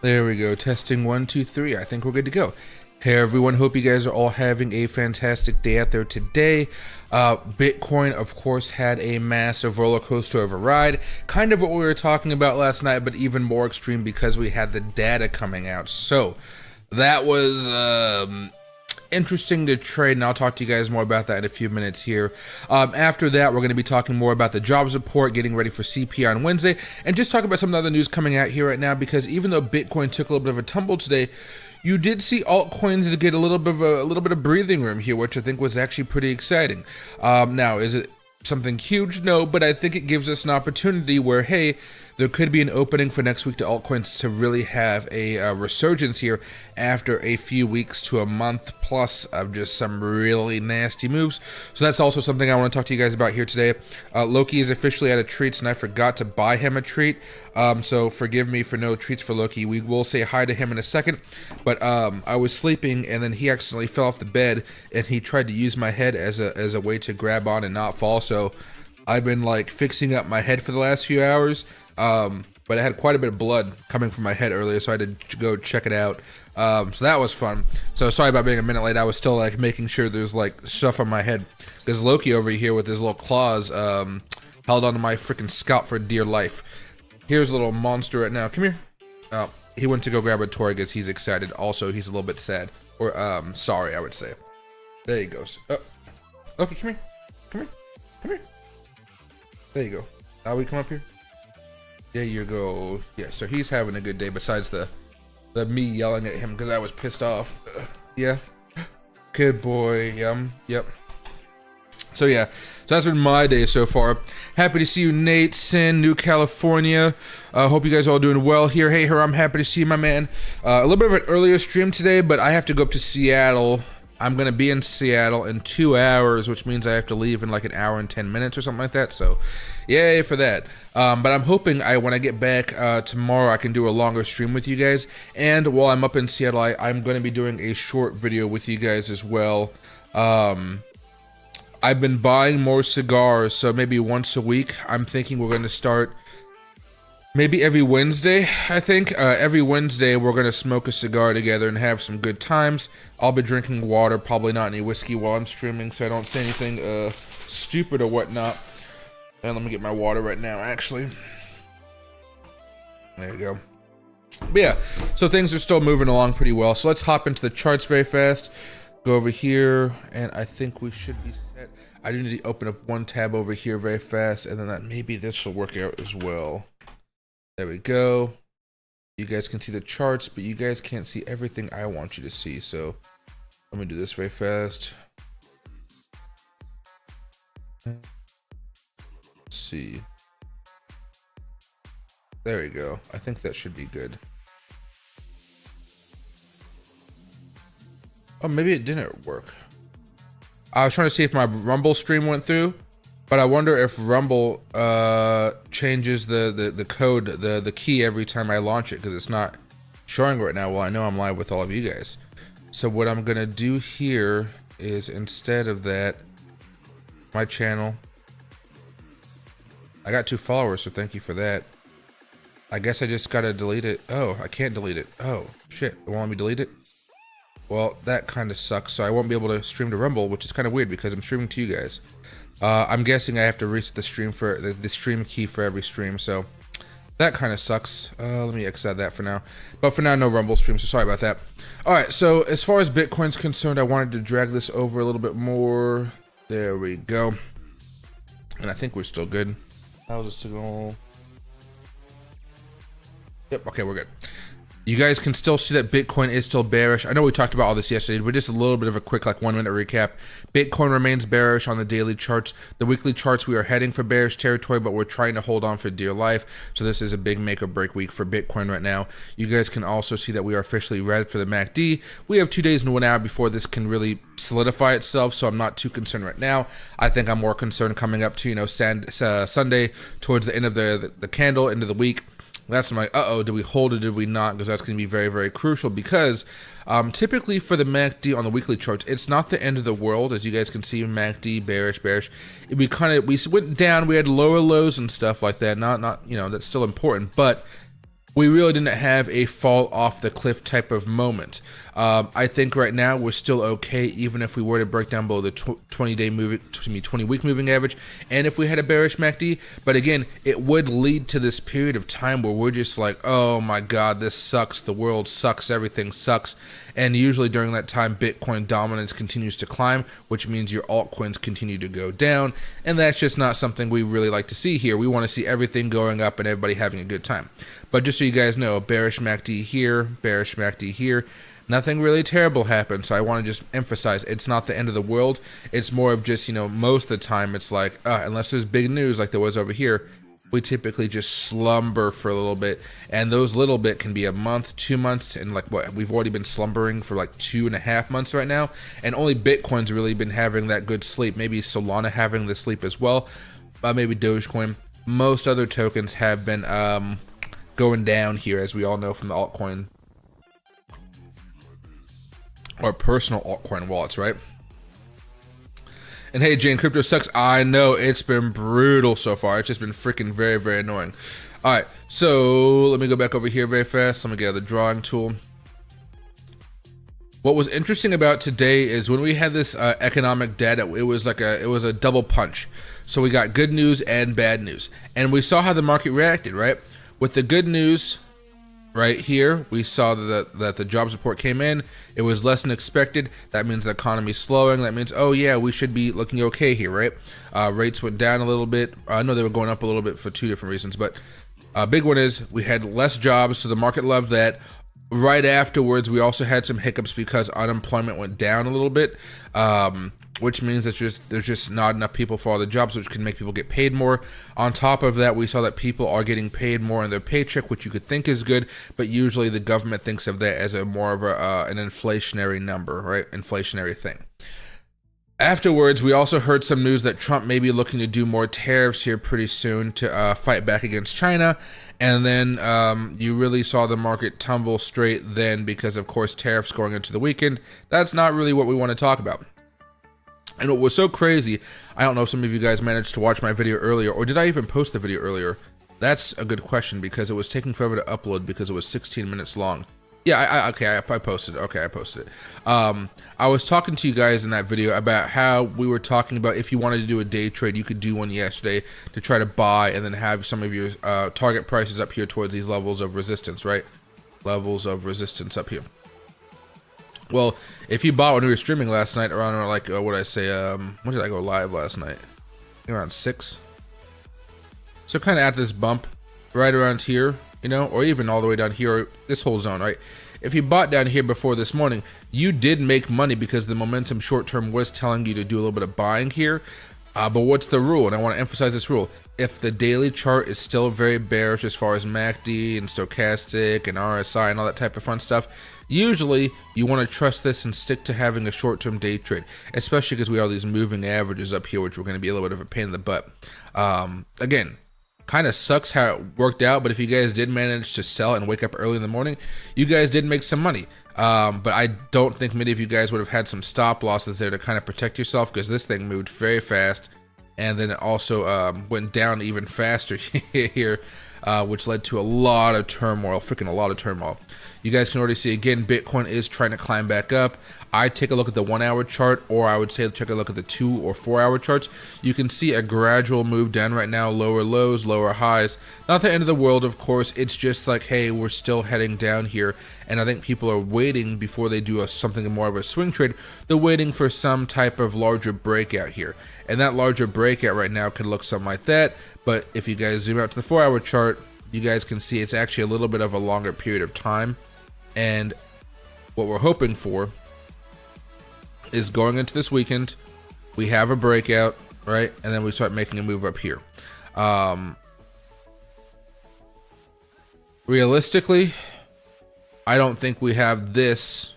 There we go. Testing 1, 2, 3. I think we're good to go. Hey everyone, hope you guys are all having a fantastic day out there today. Bitcoin, of course, had a massive roller coaster of a ride. Kind of what we were talking about last night, but even more extreme because we had the data coming out. So that was interesting to trade, and I'll talk to you guys more about that in a few minutes here. After that, we're going to be talking more about the jobs report, getting ready for CPI on Wednesday, and just talk about some of the other news coming out here right now, because even though Bitcoin took a little bit of a tumble today, you did see altcoins get a little bit of breathing room here, which I think was actually pretty exciting. Now, is it something huge? No, but I think it gives us an opportunity where, hey, there could be an opening for next week to altcoins to really have a resurgence here after a few weeks to a month plus of just some really nasty moves. So that's also something I want to talk to you guys about here today. Loki is officially out of treats, and I forgot to buy him a treat. So forgive me for no treats for Loki. We will say hi to him in a second. But I was sleeping, and then he accidentally fell off the bed, and he tried to use my head as a way to grab on and not fall. So I've been like fixing up my head for the last few hours. But I had quite a bit of blood coming from my head earlier, so I had to go check it out. So that was fun. So sorry about being a minute late. I was still like making sure there's like stuff on my head, because Loki over here with his little claws held onto my freaking scalp for dear life. Here's a little monster right now. Come here. He went to go grab a toy because he's excited. Also, he's a little bit sad, or sorry, I would say. There he goes. Okay, come here. Come here. Come here. There you go. Now we come up here. There you go. Yeah, so he's having a good day besides the me yelling at him because I was pissed off. Yeah. Good boy. Yep. So yeah, so that's been my day so far. Happy to see you, Nate, Sin, New California. Hope you guys are all doing well here. Hey, I'm happy to see you, my man. A little bit of an earlier stream today, but I have to go up to Seattle. I'm going to be in Seattle in 2 hours, which means I have to leave in like an hour and 10 minutes or something like that. So, yay for that. But I'm hoping when I get back tomorrow, I can do a longer stream with you guys. And while I'm up in Seattle, I'm going to be doing a short video with you guys as well. I've been buying more cigars, so maybe once a week. I'm thinking we're going to start maybe every Wednesday, I think. Every Wednesday, we're going to smoke a cigar together and have some good times. I'll be drinking water, probably not any whiskey while I'm streaming, so I don't say anything stupid or whatnot. And let me get my water right now, actually. There you go. But yeah, so things are still moving along pretty well. So let's hop into the charts very fast. Go over here, and I think we should be set. I do need to open up one tab over here very fast, and then maybe this will work out as well. There we go. You guys can see the charts, but you guys can't see everything I want you to see. So let me do this very fast. Let's see. There we go. I think that should be good. Oh, maybe it didn't work. I was trying to see if my Rumble stream went through. But I wonder if Rumble changes the code, the key every time I launch it, because it's not showing right now. Well, I know I'm live with all of you guys. So what I'm gonna do here is, instead of that, my channel. I got 2 followers, so thank you for that. I guess I just gotta delete it. Oh, I can't delete it. Oh, shit. It won't let me delete it? Well, that kind of sucks. So I won't be able to stream to Rumble, which is kind of weird because I'm streaming to you guys. I'm guessing I have to reset the stream for the stream key for every stream, so that kind of sucks. Let me exit that for now. But for now, no Rumble stream, so sorry about that. All right, so as far as Bitcoin's concerned, I wanted to drag this over a little bit more. There we go. And I think we're still good. How's the signal? Yep, okay, we're good. You guys can still see that Bitcoin is still bearish. I know we talked about all this yesterday, but just a little bit of a quick 1 minute recap. Bitcoin remains bearish on the daily charts. The weekly charts, we are heading for bearish territory, but we're trying to hold on for dear life. So this is a big make or break week for Bitcoin right now. You guys can also see that we are officially red for the MACD. We have 2 days and 1 hour before this can really solidify itself, so I'm not too concerned right now. I think I'm more concerned coming up to, Sunday, towards the end of the candle, end of the week. That's I'm like, uh-oh, did we hold it, did we not? Because that's going to be very, very crucial, because typically for the MACD on the weekly charts, it's not the end of the world. As you guys can see, MACD, bearish. We went down, we had lower lows and stuff like that. Not that's still important, but we really didn't have a fall off the cliff type of moment. I think right now we're still okay, even if we were to break down below the 20-week moving average, and if we had a bearish MACD. But again, it would lead to this period of time where we're just like, oh my God, this sucks. The world sucks. Everything sucks. And usually during that time, Bitcoin dominance continues to climb, which means your altcoins continue to go down. And that's just not something we really like to see here. We want to see everything going up and everybody having a good time. But just so you guys know, bearish MACD here, bearish MACD here. Nothing really terrible happened, so I want to just emphasize it's not the end of the world. It's more of just, you know, most of the time it's like, unless there's big news like there was over here, we typically just slumber for a little bit, and those little bit can be a month, 2 months, and like what, we've already been slumbering for like 2.5 months right now, and only Bitcoin's really been having that good sleep. Maybe Solana having the sleep as well, maybe Dogecoin. Most other tokens have been going down here, as we all know from the altcoin or personal altcoin wallets, right? And hey, Jane, crypto sucks. I know, it's been brutal so far. It's just been freaking very, very annoying. All right, so let me go back over here very fast. Let me get the drawing tool. What was interesting about today is when we had this economic data, it was a double punch. So we got good news and bad news, and we saw how the market reacted, right? With the good news, right here, we saw that the jobs report came in. It was less than expected. That means the economy's slowing. That means, oh yeah, we should be looking okay here, right? Rates went down a little bit. I know they were going up a little bit for two different reasons, but a big one is we had less jobs, so the market loved that. Right afterwards, we also had some hiccups because unemployment went down a little bit, which means that there's just not enough people for all the jobs, which can make people get paid more. On top of that, we saw that people are getting paid more in their paycheck, which you could think is good, but usually the government thinks of that as a more of an inflationary number, right? Inflationary thing. Afterwards, we also heard some news that Trump may be looking to do more tariffs here pretty soon to fight back against China. And then you really saw the market tumble straight then because, of course, tariffs going into the weekend. That's not really what we want to talk about. And what was so crazy, I don't know if some of you guys managed to watch my video earlier, or did I even post the video earlier? That's a good question because it was taking forever to upload because it was 16 minutes long. Yeah, I posted it. Okay, I posted it. I was talking to you guys in that video about how we were talking about if you wanted to do a day trade, you could do one yesterday to try to buy and then have some of your target prices up here towards these levels of resistance, right? Levels of resistance up here. Well, if you bought when we were streaming last night around like, what did I say? When did I go live last night? Around 6. So kind of at this bump right around here, you know, or even all the way down here, this whole zone, right? If you bought down here before this morning, you did make money because the momentum short term was telling you to do a little bit of buying here. But what's the rule? And I want to emphasize this rule. If the daily chart is still very bearish as far as MACD and stochastic and RSI and all that type of fun stuff, usually you want to trust this and stick to having a short-term day trade, especially because we have these moving averages up here, which are going to be a little bit of a pain in the butt. Again, kind of sucks how it worked out, but if you guys did manage to sell and wake up early in the morning, you guys did make some money. But I don't think many of you guys would have had some stop losses there to kind of protect yourself because this thing moved very fast, and then it also went down even faster here, which led to a lot of turmoil, freaking a lot of turmoil. You guys can already see, again, Bitcoin is trying to climb back up. I take a look at the 1 hour chart, or I would say take a look at the 2 or 4 hour charts. You can see a gradual move down right now, lower lows, lower highs. Not the end of the world, of course. It's just like, hey, we're still heading down here. And I think people are waiting before they do something more of a swing trade. They're waiting for some type of larger breakout here. And that larger breakout right now could look something like that. But if you guys zoom out to the 4 hour chart, you guys can see it's actually a little bit of a longer period of time. And what we're hoping for is going into this weekend, we have a breakout, right? And then we start making a move up here. Realistically, I don't think we have this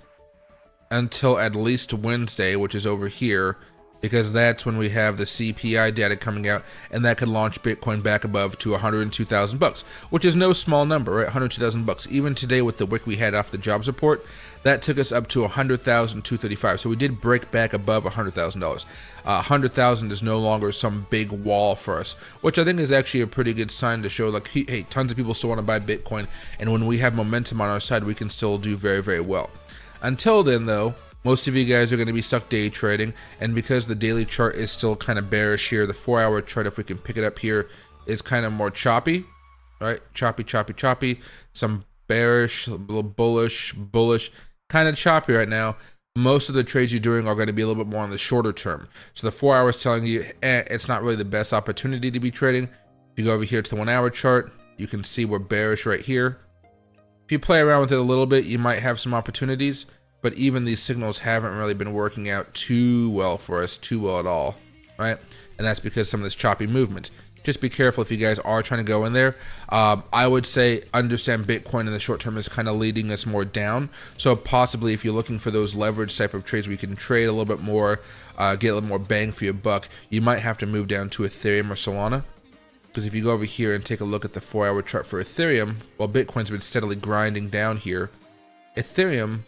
until at least Wednesday, which is over here, because that's when we have the CPI data coming out, and that could launch Bitcoin back above to 102,000 bucks, which is no small number, right? 102,000 bucks. Even today with the wick we had off the jobs report, that took us up to 100,235. So we did break back above $100,000. 100,000 is no longer some big wall for us, which I think is actually a pretty good sign to show like, hey, tons of people still want to buy Bitcoin, and when we have momentum on our side, we can still do very, very well. Until then, though, most of you guys are going to be stuck day trading, and because the daily chart is still kind of bearish here, the 4-hour chart, if we can pick it up here, is kind of more choppy, right? Choppy, choppy, choppy. Some bearish, a little bullish, kind of choppy right now. Most of the trades you're doing are going to be a little bit more on the shorter term. So the 4 hours telling you, it's not really the best opportunity to be trading. If you go over here to the 1-hour chart, you can see we're bearish right here. If you play around with it a little bit, you might have some opportunities, but even these signals haven't really been working out too well for us, too well at all, right? And that's because some of this choppy movement. Just be careful if you guys are trying to go in there. I would say understand Bitcoin in the short term is kind of leading us more down. So possibly if you're looking for those leverage type of trades where you can trade a little bit more, get a little more bang for your buck, you might have to move down to Ethereum or Solana. Because if you go over here and take a look at the 4-hour chart for Ethereum, while Bitcoin's been steadily grinding down here, Ethereum,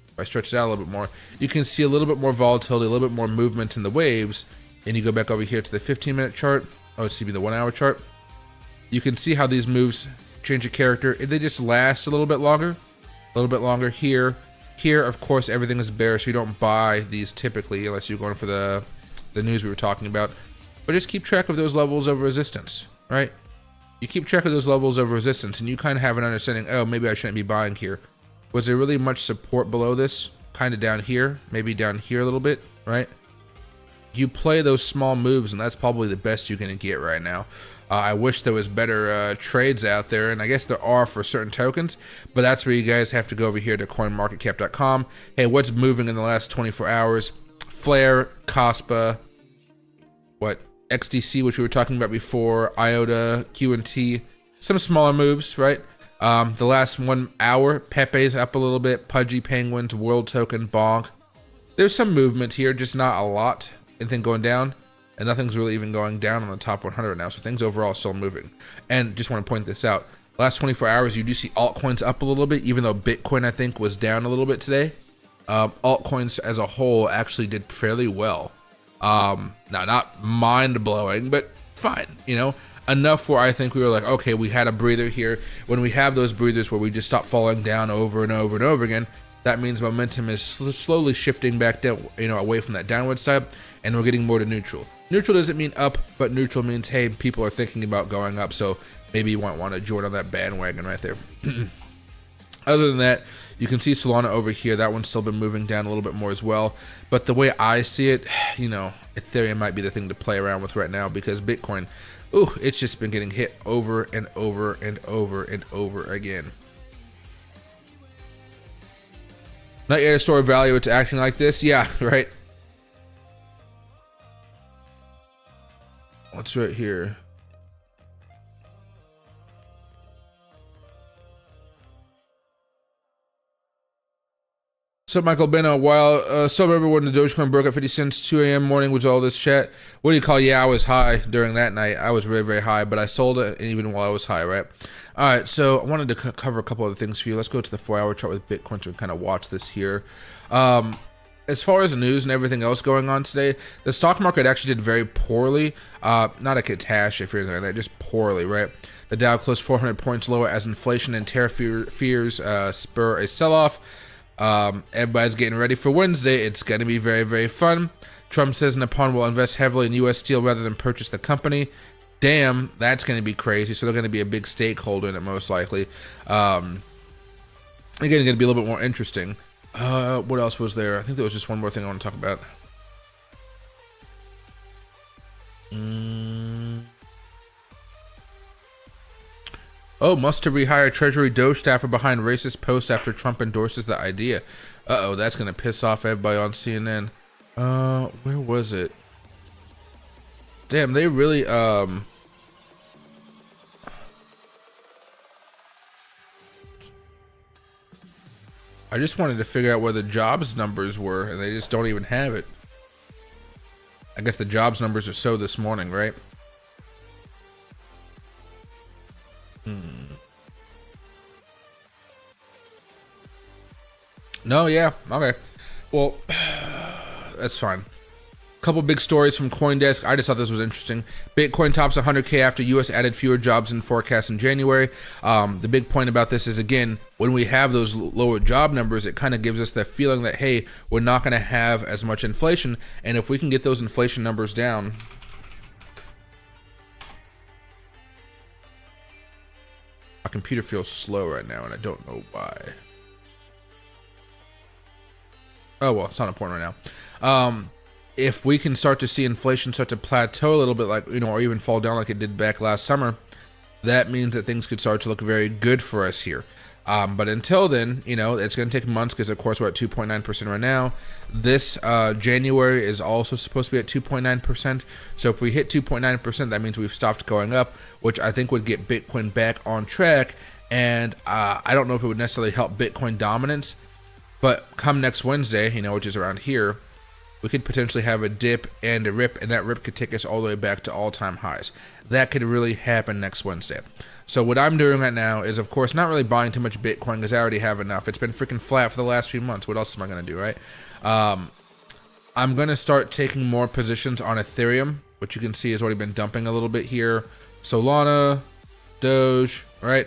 if I stretch it out a little bit more, you can see a little bit more volatility, a little bit more movement in the waves. And you go back over here to the 15-minute chart, oh, excuse me, the 1-hour chart. You can see how these moves change a character. They just last a little bit longer, here. Here, of course, everything is bearish, so you don't buy these typically unless you're going for the news we were talking about. But just keep track of those levels of resistance, right? You keep track of those levels of resistance, and you kind of have an understanding, oh, maybe I shouldn't be buying here. Was there really much support below this? Kind of down here, maybe down here a little bit, right? You play those small moves, and that's probably the best you're going to get right now. I wish there was better trades out there, and I guess there are for certain tokens, but that's where you guys have to go over here to coinmarketcap.com. Hey, what's moving in the last 24 hours? Flare, Cospa, XDC, which we were talking about before, IOTA, QNT, some smaller moves, right? The last 1 hour, Pepe's up a little bit, Pudgy Penguins, World Token, Bonk. There's some movement here, just not a lot. Anything going down, and nothing's really even going down on the top 100 now, so things overall still moving. And just want to point this out, last 24 hours you do see altcoins up a little bit, even though Bitcoin I think was down a little bit today. Altcoins as a whole actually did fairly well. Now not mind-blowing, but fine, you know, enough where I think we were like, okay, we had a breather here. When we have those breathers where we just stop falling down over and over and over again, that means momentum is slowly shifting back down, you know, away from that downward side, and we're getting more to neutral. Neutral doesn't mean up, but neutral means, hey, people are thinking about going up, so maybe you might want to join on that bandwagon right there. Other than that, you can see Solana over here. That one's still been moving down a little bit more as well. But the way I see it, you know, Ethereum might be the thing to play around with right now, because Bitcoin, ooh, it's just been getting hit over and over and over and over again. Not yet a store of value, it's acting like this. Yeah, right. What's right here? So Michael Beno, while some everyone the Dogecoin broke at 50 cents, 2 a.m. morning was all this chat. What do you call? Yeah, I was high during that night. I was very, very high, but I sold it even while I was high, right? All right, so I wanted to cover a couple other things for you. Let's go to the 4-hour chart with Bitcoin to kind of watch this here. As far as the news and everything else going on today, the stock market actually did very poorly. Not a catastrophe or anything like that, just poorly, right? The Dow closed 400 points lower as inflation and tariff fears spur a sell-off. Everybody's getting ready for Wednesday. It's going to be very, very fun. Trump says Nippon will invest heavily in U.S. steel rather than purchase the company. Damn, that's going to be crazy. So they're going to be a big stakeholder in it, most likely. Again, it's going to be a little bit more interesting. What else was there? I think there was just one more thing I want to talk about. Oh, must to rehire Treasury Doge staffer behind racist posts after Trump endorses the idea. Uh-oh, that's going to piss off everybody on CNN. Where was it? Damn, they really, I just wanted to figure out where the jobs numbers were, and they just don't even have it. I guess the jobs numbers are so this morning, right? No, yeah, okay. Well, that's fine. Couple big stories from CoinDesk. I just thought this was interesting. Bitcoin tops 100K after U.S. added fewer jobs than forecast in January. The big point about this is, again, when we have those lower job numbers, it kind of gives us that feeling that, hey, we're not going to have as much inflation. And if we can get those inflation numbers down, my computer feels slow right now, and I don't know why. Oh, well, it's not important right now. If we can start to see inflation start to plateau a little bit, like, or even fall down like it did back last summer, that means that things could start to look very good for us here. But until then, it's going to take months because, of course, we're at 2.9% right now. This January is also supposed to be at 2.9%. So if we hit 2.9%, that means we've stopped going up, which I think would get Bitcoin back on track. And I don't know if it would necessarily help Bitcoin dominance, but come next Wednesday, which is around here, we could potentially have a dip and a rip, and that rip could take us all the way back to all-time highs. That could really happen next Wednesday. So what I'm doing right now is, of course, not really buying too much Bitcoin because I already have enough. It's been freaking flat for the last few months. What else am I going to do, right? I'm going to start taking more positions on Ethereum, which you can see has already been dumping a little bit here. Solana, Doge, right?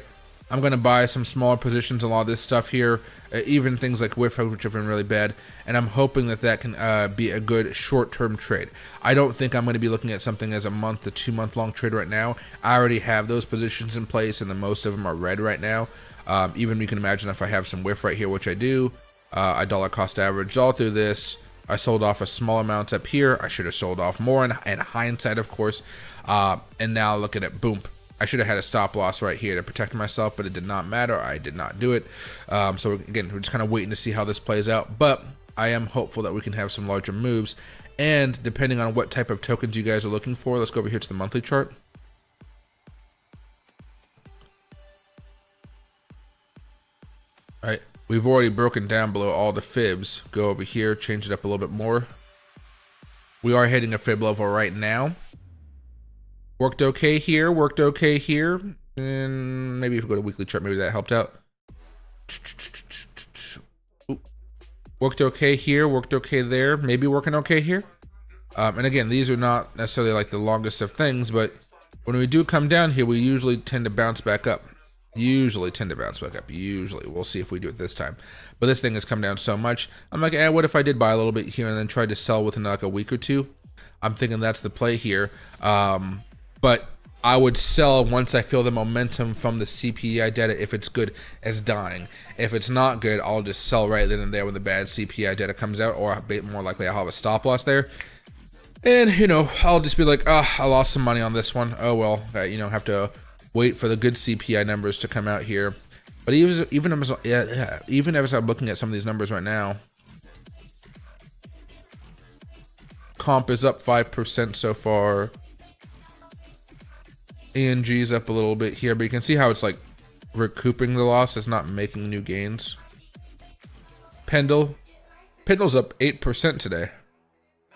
I'm going to buy some smaller positions on a lot of this stuff here, even things like which have been really bad, and I'm hoping that that can be a good short-term trade. I don't think I'm going to be looking at something as a month to 2 month long trade right now. I already have those positions in place, and the most of them are red right now. Even you can imagine if I have some whiff right here, which I do, I dollar cost averaged all through this. I sold off a small amounts up here. I should have sold off more in hindsight, of course, and now look at it, boom. I should have had a stop loss right here to protect myself, but it did not matter. I did not do it. So again, we're just kind of waiting to see how this plays out, but I am hopeful that we can have some larger moves. And depending on what type of tokens you guys are looking for, let's go over here to the monthly chart. All right, we've already broken down below all the fibs. Go over here, change it up a little bit more. We are hitting a fib level right now. Worked okay here, and maybe if we go to weekly chart, maybe that helped out. Ooh. Worked okay here, worked okay there, maybe working okay here. And again, these are not necessarily like the longest of things, but when we do come down here, we usually tend to bounce back up. Usually. We'll see if we do it this time. But this thing has come down so much. I'm like, what if I did buy a little bit here and then tried to sell within like a week or two? I'm thinking that's the play here. But I would sell once I feel the momentum from the CPI data if it's good as dying. If it's not good, I'll just sell right then and there when the bad CPI data comes out, or more likely I'll have a stop loss there. And, I'll just be like, I lost some money on this one. Oh, well, have to wait for the good CPI numbers to come out here. But even as I'm looking at some of these numbers right now, comp is up 5% so far. ENG's up a little bit here, but you can see how it's like recouping the loss. It's not making new gains. Pendle's up 8% today,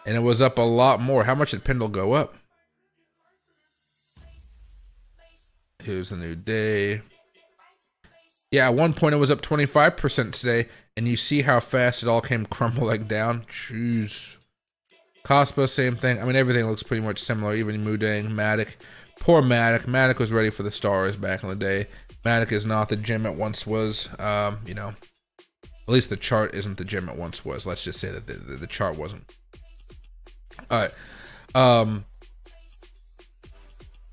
and it was up a lot more. How much did Pendle go up? Here's the new day. Yeah, at one point it was up 25% today, and you see how fast it all came crumbling down. Jeez. Cospa, same thing. I mean, everything looks pretty much similar, even Mudang, Matic. Poor Matic. Matic was ready for the stars back in the day. Matic is not the gem it once was. At least the chart isn't the gem it once was. Let's just say that the chart wasn't. All right.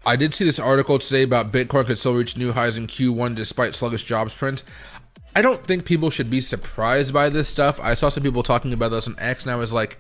I did see this article today about Bitcoin could still reach new highs in Q1 despite sluggish jobs print. I don't think people should be surprised by this stuff. I saw some people talking about this on X, and I was like,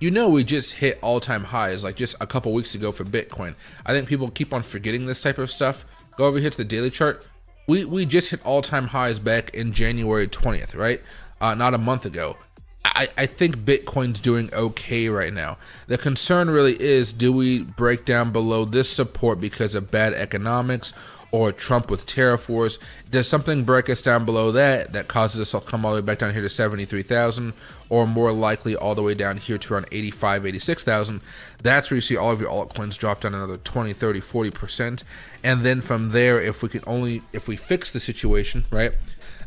we just hit all-time highs like just a couple weeks ago for Bitcoin. I think people keep on forgetting this type of stuff. Go over here to the daily chart. We just hit all-time highs back in January 20th, right? Not a month ago. I think Bitcoin's doing okay right now. The concern really is, do we break down below this support because of bad economics, or Trump with tariff wars. Does something break us down below that that causes us to come all the way back down here to 73,000, or more likely all the way down here to around 85, 86,000? That's where you see all of your altcoins drop down another 20, 30, 40%. And then from there, if we fix the situation, right,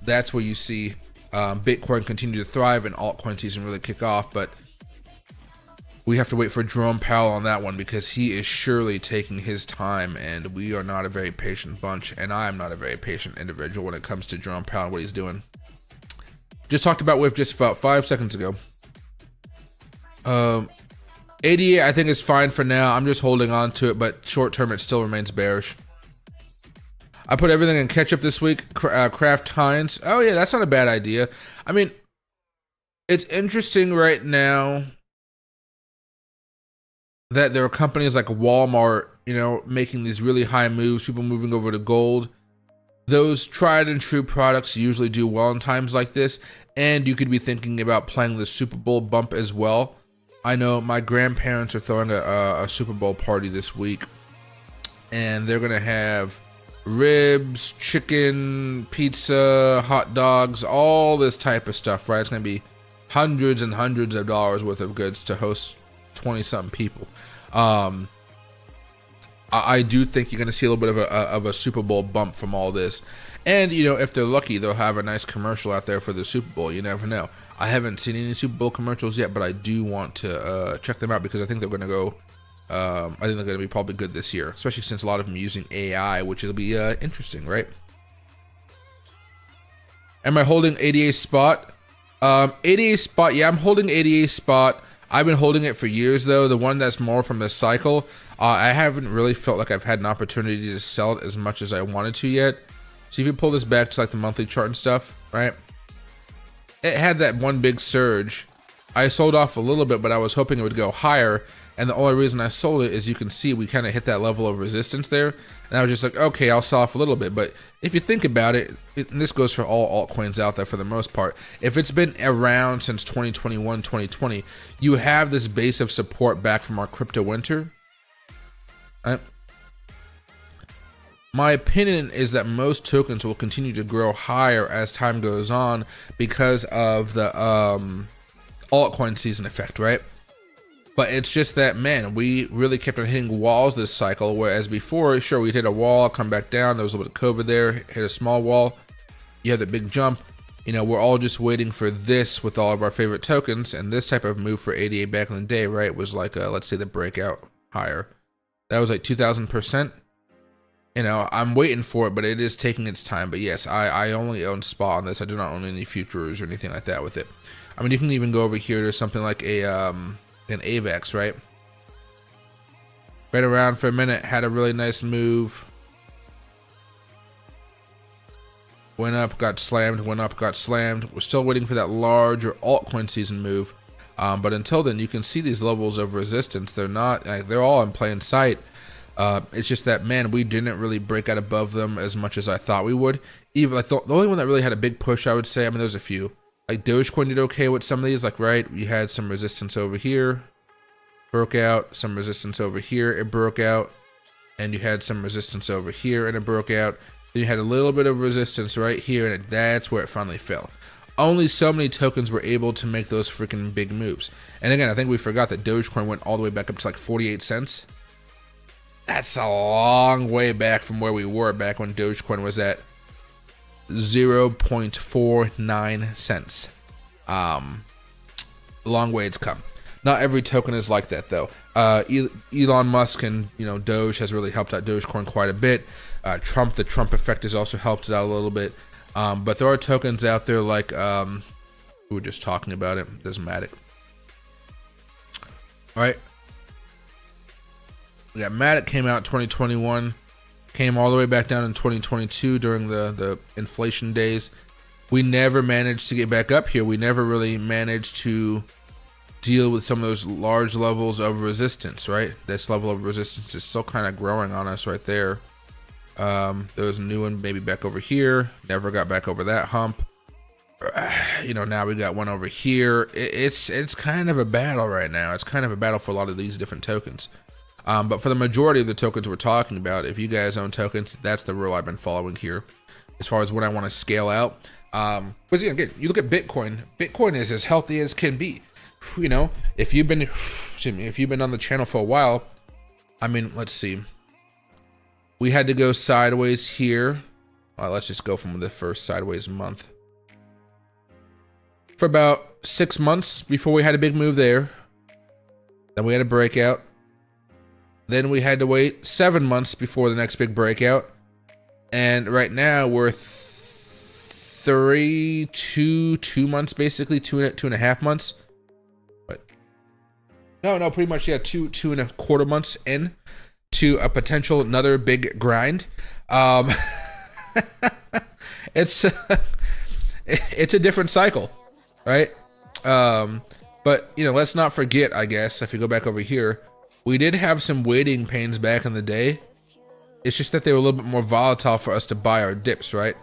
that's where you see Bitcoin continue to thrive and altcoin season really kick off. But we have to wait for Jerome Powell on that one, because he is surely taking his time, and we are not a very patient bunch, and I am not a very patient individual when it comes to Jerome Powell and what he's doing. Just talked about WIF just about 5 seconds ago. ADA I think is fine for now. I'm just holding on to it, but short term it still remains bearish. I put everything in ketchup this week. Kraft Heinz. Oh yeah, that's not a bad idea. I mean, it's interesting right now that there are companies like Walmart, you know, making these really high moves, people moving over to gold. Those tried and true products usually do well in times like this, and you could be thinking about playing the Super Bowl bump as well. I know my grandparents are throwing a Super Bowl party this week, and they're gonna have ribs, chicken, pizza, hot dogs, all this type of stuff, right? It's gonna be hundreds and hundreds of dollars worth of goods to host 20-something people. I do think you're going to see a little bit of a Super Bowl bump from all this. And, you know, if they're lucky, they'll have a nice commercial out there for the Super Bowl. You never know. I haven't seen any Super Bowl commercials yet, but I do want to check them out, because I think they're going to go, I think they're going to be probably good this year, especially since a lot of them using AI, which will be interesting, right? Am I holding ADA spot? ADA spot, yeah, I'm holding ADA spot. I've been holding it for years, though. The one that's more from this cycle, I haven't really felt like I've had an opportunity to sell it as much as I wanted to yet. So if you pull this back to like the monthly chart and stuff, right? It had that one big surge. I sold off a little bit, but I was hoping it would go higher. And the only reason I sold it is, you can see we kind of hit that level of resistance there. And I was just like, okay, I'll sell off a little bit. But if you think about it, and this goes for all altcoins out there for the most part, if it's been around since 2021, 2020, you have this base of support back from our crypto winter. My opinion is that most tokens will continue to grow higher as time goes on, because of the altcoin season effect, right? But it's just that, man, we really kept on hitting walls this cycle, whereas before, sure, we'd hit a wall, come back down, there was a little bit of COVID there, hit a small wall, you have the big jump. You know, we're all just waiting for this with all of our favorite tokens, and this type of move for ADA back in the day, right, was like, let's say the breakout higher. That was like 2,000%. You know, I'm waiting for it, but it is taking its time. But yes, I only own spot on this. I do not own any futures or anything like that with it. I mean, you can even go over here to something like an AVAX, right? Been around for a minute, had a really nice move. Went up, got slammed, went up, got slammed. We're still waiting for that larger altcoin season move. But until then, you can see these levels of resistance. They're not, they're all in plain sight. It's just that, man, we didn't really break out above them as much as I thought we would. Even like the only one that really had a big push, I would say, I mean, there's a few. Like Dogecoin did okay with some of these, like, right, we had some resistance over here, broke out, some resistance over here, it broke out, and you had some resistance over here, and it broke out. Then you had a little bit of resistance right here, and that's where it finally fell. Only so many tokens were able to make those freaking big moves. And again, I think we forgot that Dogecoin went all the way back up to like 48 cents. That's a long way back from where we were back when Dogecoin was at 0.49 cents. Long way it's come. Not every token is like that, though. Elon Musk and, you know, Doge has really helped out Dogecoin quite a bit. The Trump effect has also helped it out a little bit. But there are tokens out there like, we were just talking about it, doesn't matter. All right. We got Matic, came out 2021, came all the way back down in 2022 during the inflation days. We never managed to get back up here. We never really managed to deal with some of those large levels of resistance, right? This level of resistance is still kind of growing on us right there. There was a new one maybe back over here. Never got back over that hump. You know, now we got one over here. It's kind of a battle right now. It's kind of a battle for a lot of these different tokens. But for the majority of the tokens we're talking about, if you guys own tokens, that's the rule I've been following here as far as when I want to scale out. But again, you look at Bitcoin. Bitcoin is as healthy as can be. You know, if you've been on the channel for a while, I mean, let's see. We had to go sideways here. Let's just go from the first sideways month. For about 6 months before we had a big move there. Then we had a breakout. Then we had to wait 7 months before the next big breakout. And right now we're 2 months, basically, two and a half months. But no, pretty much, yeah, two and a quarter months in to a potential another big grind. It's a different cycle, right? But you know, let's not forget, I guess, if you go back over here, we did have some waiting pains back in the day. It's just that they were a little bit more volatile for us to buy our dips, right?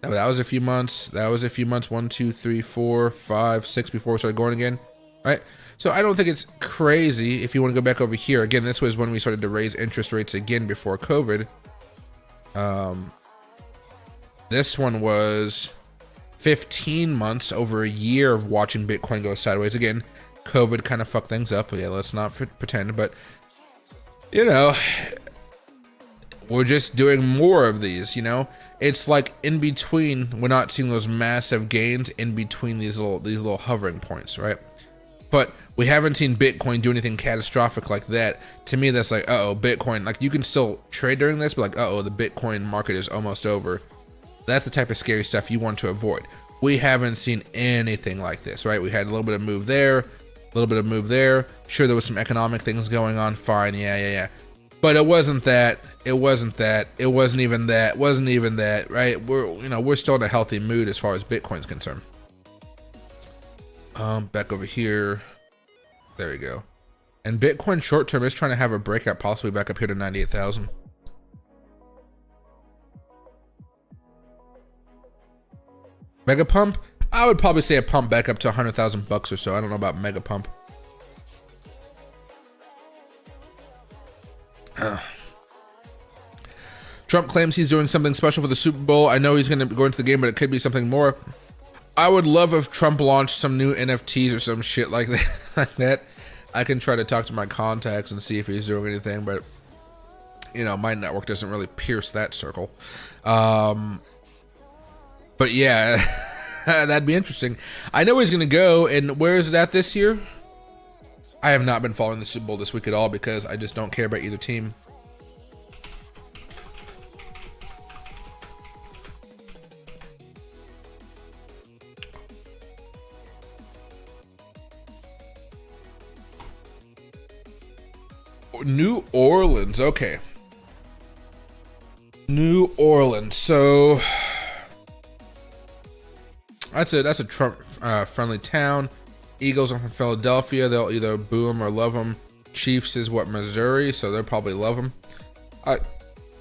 That was a few months. 1, 2, 3, 4, 5, 6 before we started going again, right? So I don't think it's crazy if you want to go back over here. Again, this was when we started to raise interest rates again before COVID. This one was 15 months, over a year of watching Bitcoin go sideways. Again, COVID kind of fucked things up. Yeah, let's not pretend, but you know, we're just doing more of these, you know? It's like in between, we're not seeing those massive gains in between these little hovering points, right? But we haven't seen Bitcoin do anything catastrophic like that. To me, that's like, uh-oh, Bitcoin, like you can still trade during this, but like, uh-oh, the Bitcoin market is almost over. That's the type of scary stuff you want to avoid. We haven't seen anything like this, right? We had a little bit of move there, a little bit of move there. Sure, there was some economic things going on, fine, yeah. But it wasn't that, it wasn't even that, right? We're still in a healthy mood as far as Bitcoin's concerned. Back over here. There we go. And Bitcoin short term is trying to have a breakout, possibly back up here to 98,000. Mega pump? I would probably say a pump back up to 100,000 bucks or so. I don't know about mega pump. Trump claims he's doing something special for the Super Bowl. I know he's going to go into the game, but it could be something more. I would love if Trump launched some new NFTs or some shit like that. I can try to talk to my contacts and see if he's doing anything, but you know, my network doesn't really pierce that circle. But yeah, that'd be interesting. I know he's going to go, and where is it at this year? I have not been following the Super Bowl this week at all because I just don't care about either team. New Orleans, okay. New Orleans, so that's a Trump friendly town. Eagles are from Philadelphia. They'll either boo him or love him. Chiefs is what, Missouri, so they'll probably love him.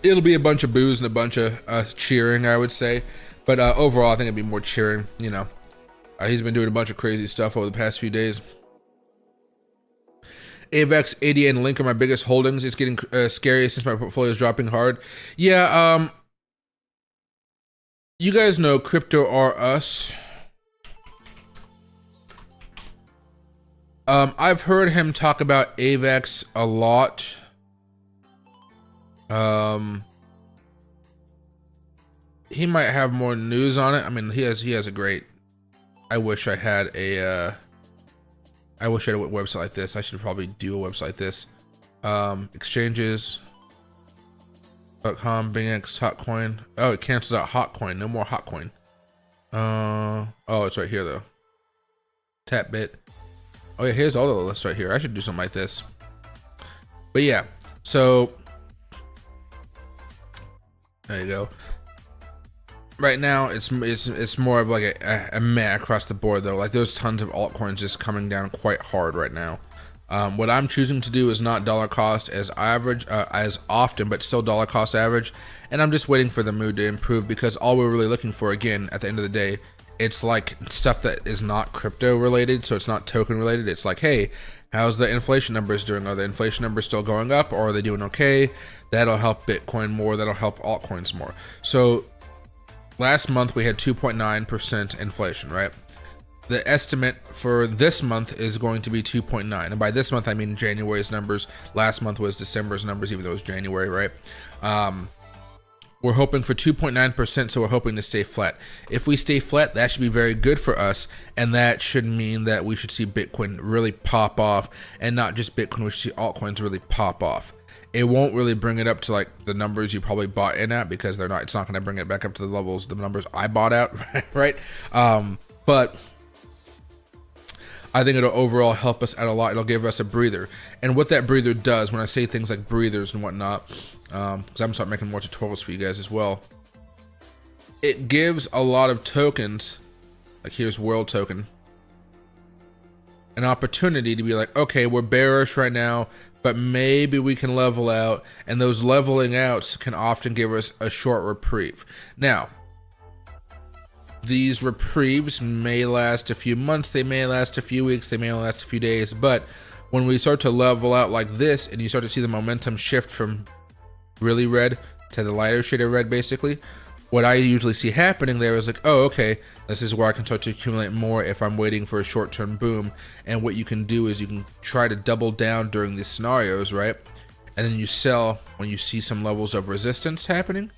It'll be a bunch of boos and a bunch of cheering, I would say. But overall, I think it'd be more cheering. You know, he's been doing a bunch of crazy stuff over the past few days. AVEX, ADA, and Link are my biggest holdings. It's getting scary since my portfolio is dropping hard. Yeah, you guys know Crypto R Us. I've heard him talk about AVEX a lot. He might have more news on it. I mean, he has a great. I wish I had a website like this. I should probably do a website like this. Exchanges.com, BingX, Hotcoin. Oh, it canceled out Hotcoin. No more Hotcoin. Oh, it's right here though. Tapbit. Oh yeah, here's all the lists right here. I should do something like this. But yeah, so there you go. Right now, it's more of like a meh across the board though. Like there's tons of altcoins just coming down quite hard right now. What I'm choosing to do is not dollar cost as average as often, but still dollar cost average. And I'm just waiting for the mood to improve because all we're really looking for, again, at the end of the day, it's like stuff that is not crypto related, so it's not token related. It's like, hey, how's the inflation numbers doing? Are the inflation numbers still going up, or are they doing okay? That'll help Bitcoin more, that'll help altcoins more. So last month we had 2.9% inflation, right? The estimate for this month is going to be 2.9. And by this month, I mean January's numbers. Last month was December's numbers, even though it was January, right? We're hoping for 2.9%, so we're hoping to stay flat. If we stay flat, that should be very good for us, and that should mean that we should see Bitcoin really pop off, and not just Bitcoin, we should see altcoins really pop off. It won't really bring it up to like the numbers you probably bought in at, because they're not. It's not going to bring it back up to the levels, the numbers I bought out, right? But I think it'll overall help us out a lot. It'll give us a breather. And what that breather does, when I say things like breathers and whatnot, because I'm going to start making more tutorials for you guys as well, it gives a lot of tokens, like here's world token, an opportunity to be like, okay, we're bearish right now, but maybe we can level out, and those leveling outs can often give us a short reprieve. Now, these reprieves may last a few months, they may last a few weeks, they may last a few days, but when we start to level out like this, and you start to see the momentum shift from really red to the lighter shade of red, basically, what I usually see happening there is like, oh, okay, this is where I can start to accumulate more if I'm waiting for a short-term boom. And what you can do is you can try to double down during these scenarios, right? And then you sell when you see some levels of resistance happening.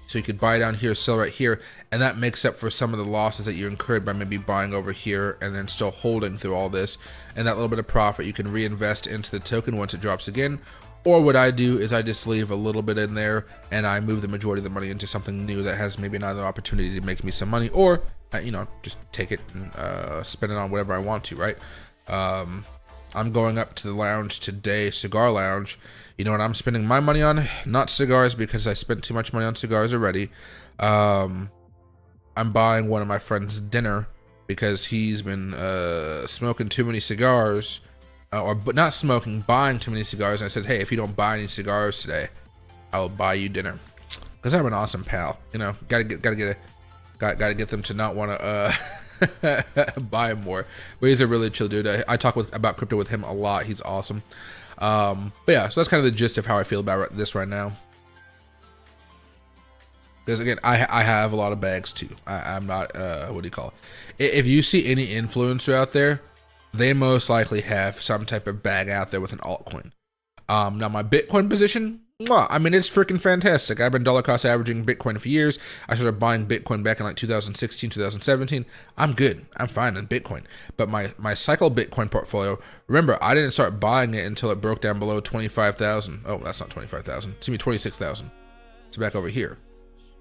So you could buy down here, sell right here, and that makes up for some of the losses that you incurred by maybe buying over here and then still holding through all this. And that little bit of profit you can reinvest into the token once it drops again. Or what I do is I just leave a little bit in there and I move the majority of the money into something new that has maybe another opportunity to make me some money, or you know, just take it and spend it on whatever I want to, right? I'm going up to the lounge today, cigar lounge. You know what I'm spending my money on? Not cigars, because I spent too much money on cigars already. I'm buying one of my friends dinner because he's been smoking too many cigars, but not smoking, buying too many cigars. And I said, hey, if you don't buy any cigars today, I'll buy you dinner. Because I'm an awesome pal, you know. Gotta get them to not want to buy more. But he's a really chill dude. I talk about crypto with him a lot. He's awesome. But yeah, so that's kind of the gist of how I feel about this right now. Because again, I have a lot of bags too. I'm not what do you call it? If you see any influencer out there, they most likely have some type of bag out there with an altcoin. Now my Bitcoin position, I mean, it's freaking fantastic. I've been dollar cost averaging Bitcoin for years. I started buying Bitcoin back in like 2016, 2017. I'm good. I'm fine in Bitcoin. But my cycle Bitcoin portfolio, remember, I didn't start buying it until it broke down below 25,000. Oh, that's not 25,000. It's gonna be 26,000. It's back over here.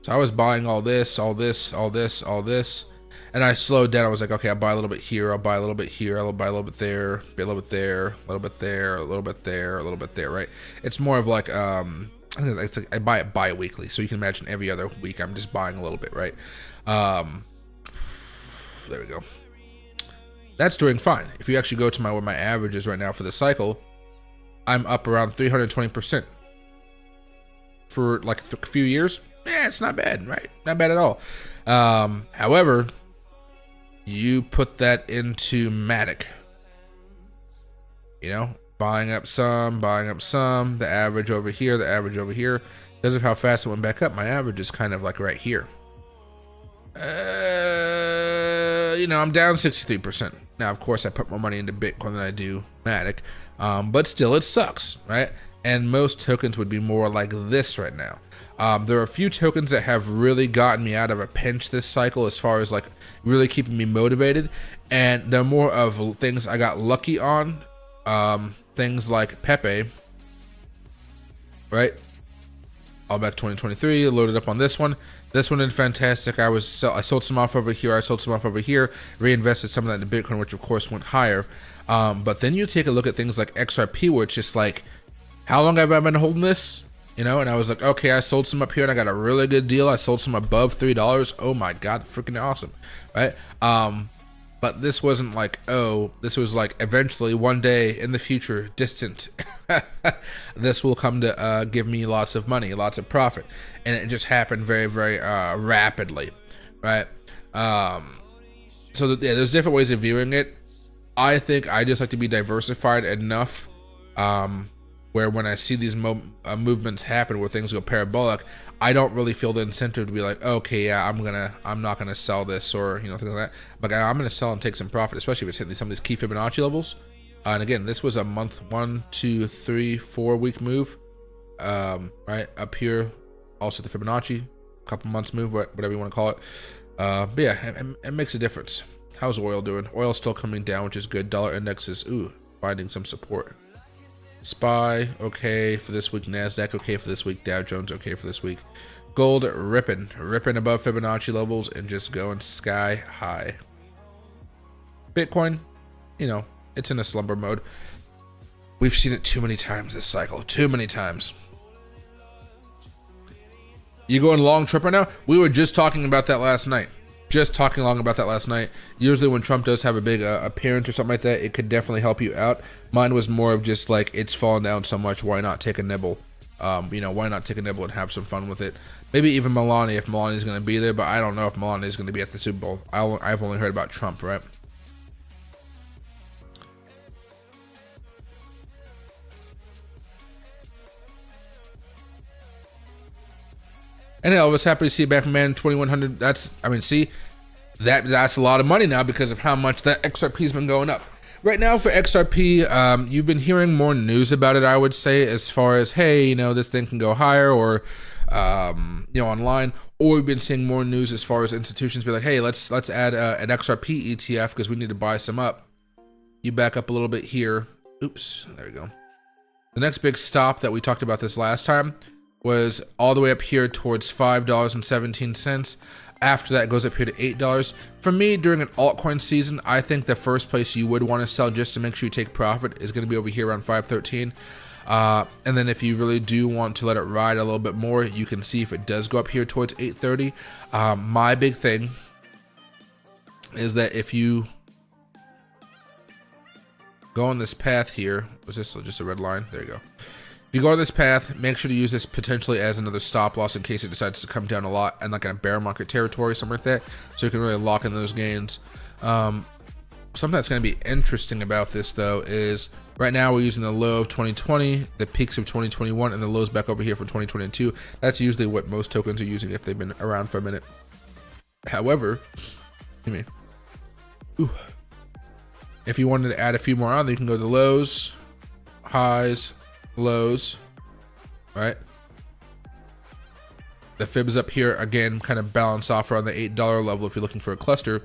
So I was buying all this, all this, all this, all this. And I slowed down. I was like, okay, I'll buy a little bit here. I'll buy a little bit here. I'll buy a little bit there. A little bit there. A little bit there. A little bit there. A little bit there. Right? It's more of like I think it's like I buy it bi-weekly. So you can imagine every other week I'm just buying a little bit. Right? There we go. That's doing fine. If you actually go to where my average is right now for the cycle, I'm up around 320% for like a few years. Yeah, it's not bad, right? Not bad at all. However, you put that into Matic, you know, buying up some, the average over here, the average over here. Because of how fast it went back up, my average is kind of like right here. You know, I'm down 63%. Now, of course, I put more money into Bitcoin than I do Matic, but still, it sucks, right? And most tokens would be more like this right now. There are a few tokens that have really gotten me out of a pinch this cycle as far as like really keeping me motivated, and they're more of things I got lucky on. Things like Pepe, right? All back 2023, loaded up on this one. This one is fantastic. I sold some off over here. I sold some off over here. Reinvested some of that into Bitcoin, which of course went higher. But then you take a look at things like XRP, where it's just like, how long have I been holding this? You know, and I was like, okay, I sold some up here and I got a really good deal. I sold some above $3. Oh my God, freaking awesome, right? But this wasn't like, oh, this was like eventually one day in the future, distant, this will come to give me lots of money, lots of profit. And it just happened very, very rapidly, right? So yeah, there's different ways of viewing it. I think I just like to be diversified enough, where when I see these movements happen where things go parabolic, I don't really feel the incentive to be like, okay, yeah, I'm not gonna sell this, or things like that. But I'm gonna sell and take some profit, especially if it's hitting some of these key Fibonacci levels. And again, this was a month 1, 2, 3, 4 week move, right up here. Also the Fibonacci, couple months move, whatever you want to call it. But yeah, it makes a difference. How's oil doing? Oil's still coming down, which is good. Dollar index is finding some support. SPY okay for this week. Nasdaq okay for this week. Dow Jones okay for this week. Gold ripping above Fibonacci levels and just going sky high. Bitcoin, it's in a slumber mode. We've seen it too many times this cycle. Too many times. You going long trip right now? We were just talking about that last night. Usually when Trump does have a big appearance or something like that, it could definitely help you out. Mine was more of just like, it's fallen down so much, why not take a nibble? Why not take a nibble and have some fun with it? Maybe even Melania, if Melania's going to be there, but I don't know if Melania is going to be at the Super Bowl. I've only heard about Trump, right? And Elvis, happy to see you back, man. 2,100. That's a lot of money now because of how much that XRP's been going up. Right now for XRP, you've been hearing more news about it, I would say, as far as, hey, this thing can go higher, or online. Or we've been seeing more news as far as institutions be like, hey, let's add an XRP ETF because we need to buy some up. You back up a little bit here. Oops, there we go. The next big stop that we talked about this last time was all the way up here towards $5.17. After that, it goes up here to $8. For me, during an altcoin season, I think the first place you would want to sell just to make sure you take profit is going to be over here around $5.13. And then if you really do want to let it ride a little bit more, you can see if it does go up here towards $8.30. My big thing is that if you go on this path here, was this just a red line? There you go. If you go on this path, make sure to use this potentially as another stop loss in case it decides to come down a lot and like in a bear market territory, something like that, so you can really lock in those gains. Something that's going to be interesting about this though is right now we're using the low of 2020, the peaks of 2021, and the lows back over here for 2022. That's usually what most tokens are using if they've been around for a minute. However, if you wanted to add a few more on, you can go to lows, highs, lows, right? The fib is up here again, kind of balance off around the $8 level if you're looking for a cluster.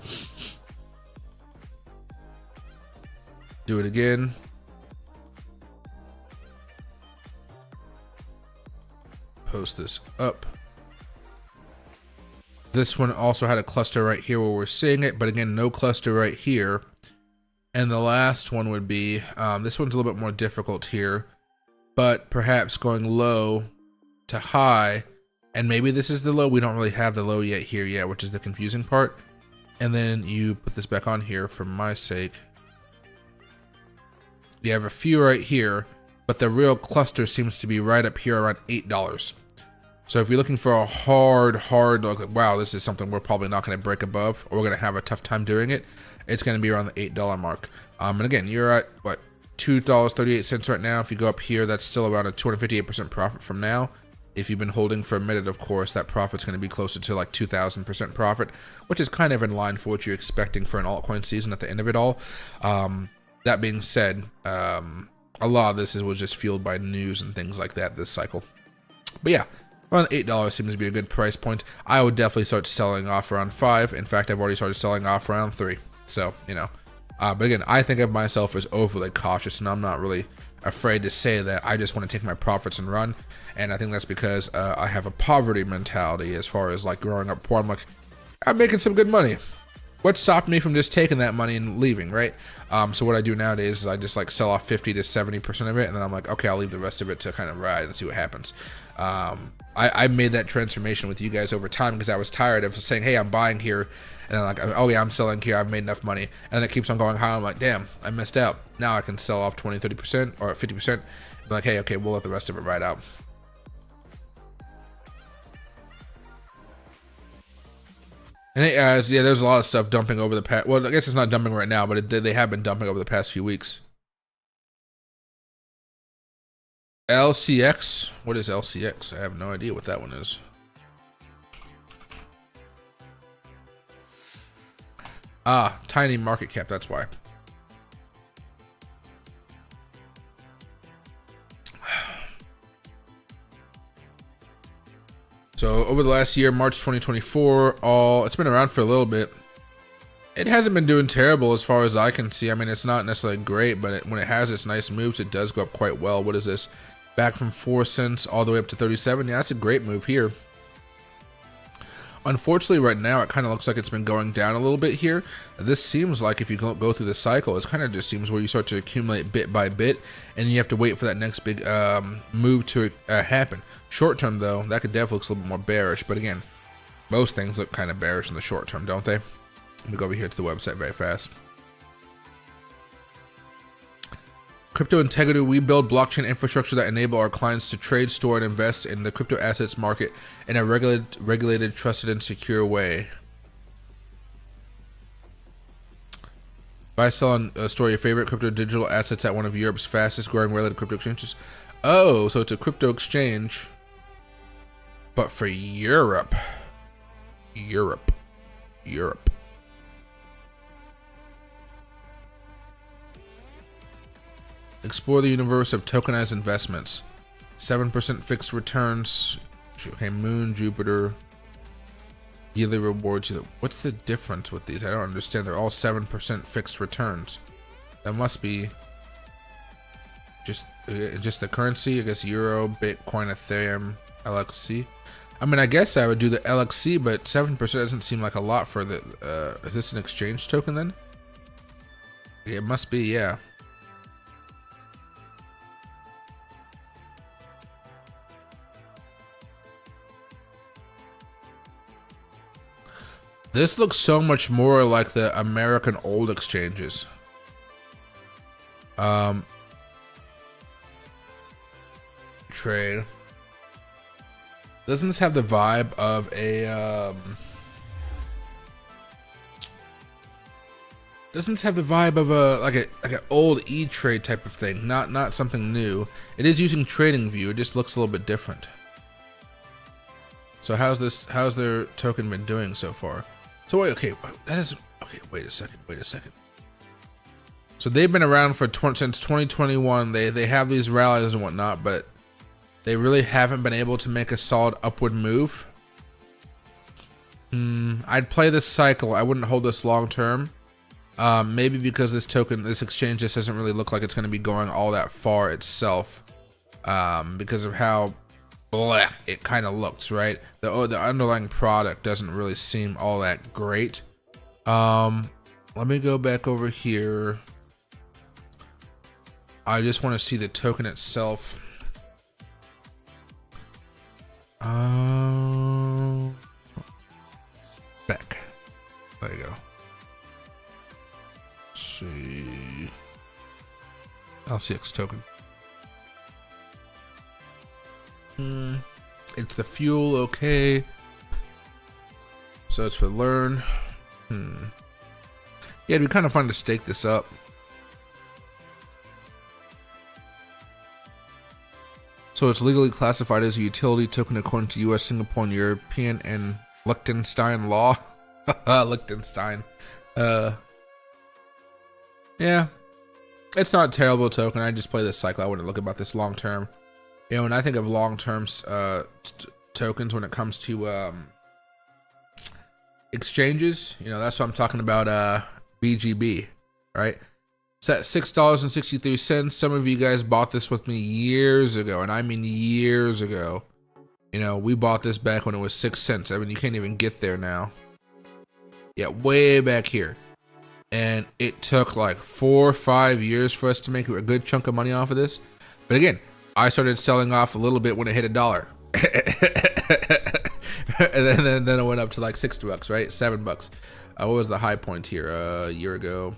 Do it again. Post this up. This one also had a cluster right here where we're seeing it, but again, no cluster right here. And the last one would be, this one's a little bit more difficult here, but perhaps going low to high, and maybe this is the low. We don't really have the low yet here yet, which is the confusing part. And then you put this back on here for my sake. You have a few right here, but the real cluster seems to be right up here around $8. So if you're looking for a hard, like, wow, this is something we're probably not going to break above, or we're going to have a tough time doing it, it's going to be around the $8 mark. And again, you're at what, $2.38 right now. If you go up here, that's still around a 258% profit from now. If you've been holding for a minute, of course, that profit's going to be closer to like 2,000% profit, which is kind of in line for what you're expecting for an altcoin season at the end of it all. That being said, a lot of this was just fueled by news and things like that this cycle. But yeah, around $8 seems to be a good price point. I would definitely start selling off around $5. In fact, I've already started selling off around $3. So, but again, I think of myself as overly cautious, and I'm not really afraid to say that. I just want to take my profits and run. And I think that's because I have a poverty mentality as far as like growing up poor. I'm like, I'm making some good money. What stopped me from just taking that money and leaving, right? So what I do nowadays is I just like sell off 50 to 70% of it, and then I'm like, okay, I'll leave the rest of it to kind of ride and see what happens. I made that transformation with you guys over time because I was tired of saying, hey, I'm buying here, and then like, oh yeah, I'm selling here, I've made enough money, and then it keeps on going high. I'm like, damn, I missed out. Now I can sell off 20, 30% or 50%. I'm like, hey, okay, we'll let the rest of it ride out. And yeah, there's a lot of stuff dumping over the past. Well, I guess it's not dumping right now, but they have been dumping over the past few weeks. LCX. What is LCX? I have no idea what that one is. Ah, tiny market cap. That's why. So over the last year, March 2024, it's been around for a little bit. It hasn't been doing terrible as far as I can see. I mean, it's not necessarily great, but when it has its nice moves, it does go up quite well. What is this? Back from 4 cents all the way up to 37. Yeah, that's a great move here. Unfortunately, right now, it kind of looks like it's been going down a little bit here. This seems like if you go through the cycle, it kind of just seems where you start to accumulate bit by bit, and you have to wait for that next big move to happen. Short term, though, that could definitely look a little bit more bearish, but again, most things look kind of bearish in the short term, don't they? Let me go over here to the website very fast. Crypto Integrity. We build blockchain infrastructure that enable our clients to trade, store, and invest in the crypto assets market in a regulated, trusted, and secure way. Buy, sell, and store your favorite crypto digital assets at one of Europe's fastest growing regulated crypto exchanges. Oh, so it's a crypto exchange, but for Europe. Europe. Explore the universe of tokenized investments. 7% fixed returns. Okay, Moon, Jupiter. Yearly rewards. What's the difference with these? I don't understand. They're all 7% fixed returns. That must be just the currency. I guess Euro, Bitcoin, Ethereum, LXC. I mean, I guess I would do the LXC, but 7% doesn't seem like a lot for the. Is this an exchange token then? It must be, yeah. This looks so much more like the American old exchanges. Trade. Doesn't this have the vibe of a doesn't this have the vibe of like an old E-Trade type of thing, not something new. It is using TradingView, it just looks a little bit different. So how's their token been doing so far? So wait, okay, wait a second. So they've been around for since 2021. They have these rallies and whatnot, but they really haven't been able to make a solid upward move. I'd play this cycle. I wouldn't hold this long term. Maybe because this exchange just doesn't really look like it's going to be going all that far itself, because of how black it kind of looks, right? The underlying product doesn't really seem all that great. Let me go back over here. I just want to see the token itself. Back. There you go. Let's see. LCX token. It's the fuel, okay. So it's for learn. Yeah, it'd be kind of fun to stake this up. So it's legally classified as a utility token according to US, Singapore, and European and Liechtenstein law. Liechtenstein. Yeah. It's not a terrible token. I just play this cycle. I wouldn't look about this long term. You know, when I think of long-term tokens when it comes to exchanges, you know, that's what I'm talking about. BGB, right? It's at $6.63. Some of you guys bought this with me years ago, and I mean years ago. You know, we bought this back when it was 6 cents. I mean, you can't even get there now. Yeah, way back here. And it took like 4 or 5 years for us to make a good chunk of money off of this. But again, I started selling off a little bit when it hit $1. And then it went up to like $6, right? $7. What was the high point here a year ago?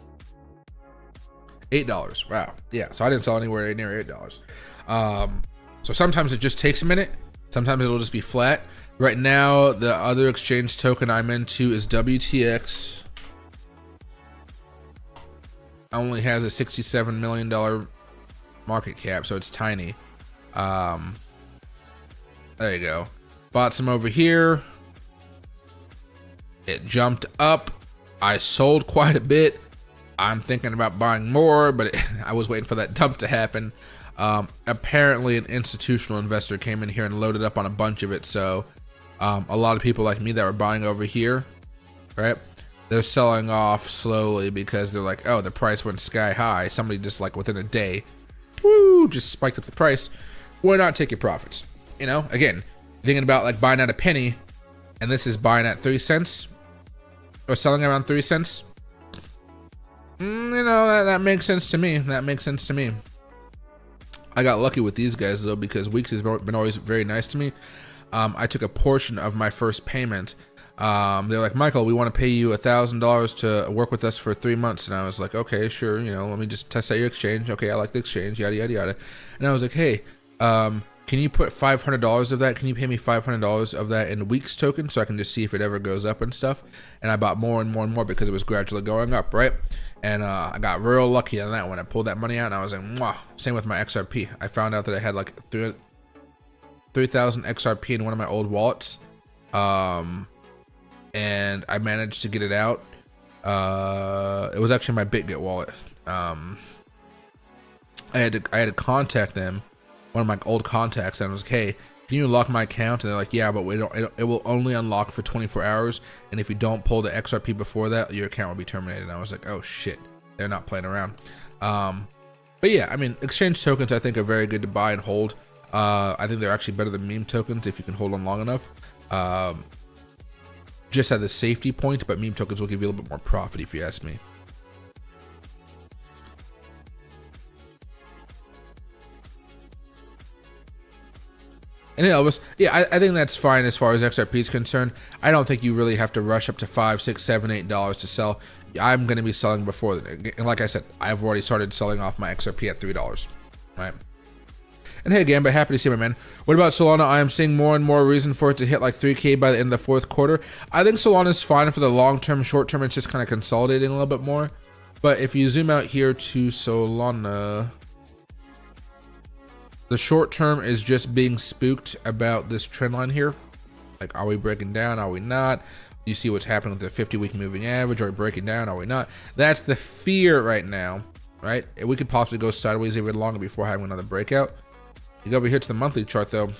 $8. Wow. Yeah, so I didn't sell anywhere near $8. So sometimes it just takes a minute. Sometimes it'll just be flat. Right now, the other exchange token I'm into is WTX. Only has a $67 million market cap, so it's tiny. There you go. Bought some over here. It jumped up. I sold quite a bit. I'm thinking about buying more, but I was waiting for that dump to happen. Apparently, an institutional investor came in here and loaded up on a bunch of it, so a lot of people like me that were buying over here, right? They're selling off slowly because they're like, oh, the price went sky high. Somebody just like within a day, woo, just spiked up the price. Why not take your profits? You know, again, thinking about like buying at a penny, and this is buying at 3 cents or selling around 3 cents. You know, that makes sense to me. That makes sense to me. I got lucky with these guys though, because Weeks has been always very nice to me. I took a portion of my first payment. They're like, Michael, we want to pay you $1,000 to work with us for 3 months. And I was like, okay, sure. You know, let me just test out your exchange. Okay, I like the exchange, yada, yada, yada. And I was like, hey, can you put $500 of that? Can you pay me $500 of that in Weeks token so I can just see if it ever goes up and stuff? And I bought more and more and more because it was gradually going up, right? And I got real lucky on that one. I pulled that money out and I was like, mwah. Same with my XRP. I found out that I had like 3,000 XRP in one of my old wallets. And I managed to get it out. It was actually my BitGet wallet. I had to contact them, one of my old contacts, and I was like, hey, can you unlock my account? And they're like, yeah, but it will only unlock for 24 hours. And if you don't pull the XRP before that, your account will be terminated. And I was like, oh shit, they're not playing around. But yeah, I mean, exchange tokens I think are very good to buy and hold. I think they're actually better than meme tokens if you can hold them long enough. Just at the safety point, but meme tokens will give you a little bit more profit if you ask me. And Elvis, yeah, I think that's fine as far as XRP is concerned. I don't think you really have to rush up to $5, $6, $7, $8 to sell. I'm going to be selling before that. And like I said, I've already started selling off my XRP at $3, right? And hey again, but happy to see my man. What about Solana? I am seeing more and more reason for it to hit like 3K by the end of the fourth quarter. I think Solana is fine for the long term. Short term, it's just kind of consolidating a little bit more. But if you zoom out here to Solana, the short term is just being spooked about this trend line here. Like, are we breaking down? Are we not? You see what's happening with the 50-week moving average. Are we breaking down? Are we not? That's the fear right now, right? We could possibly go sideways even longer before having another breakout. You go over here to the monthly chart though.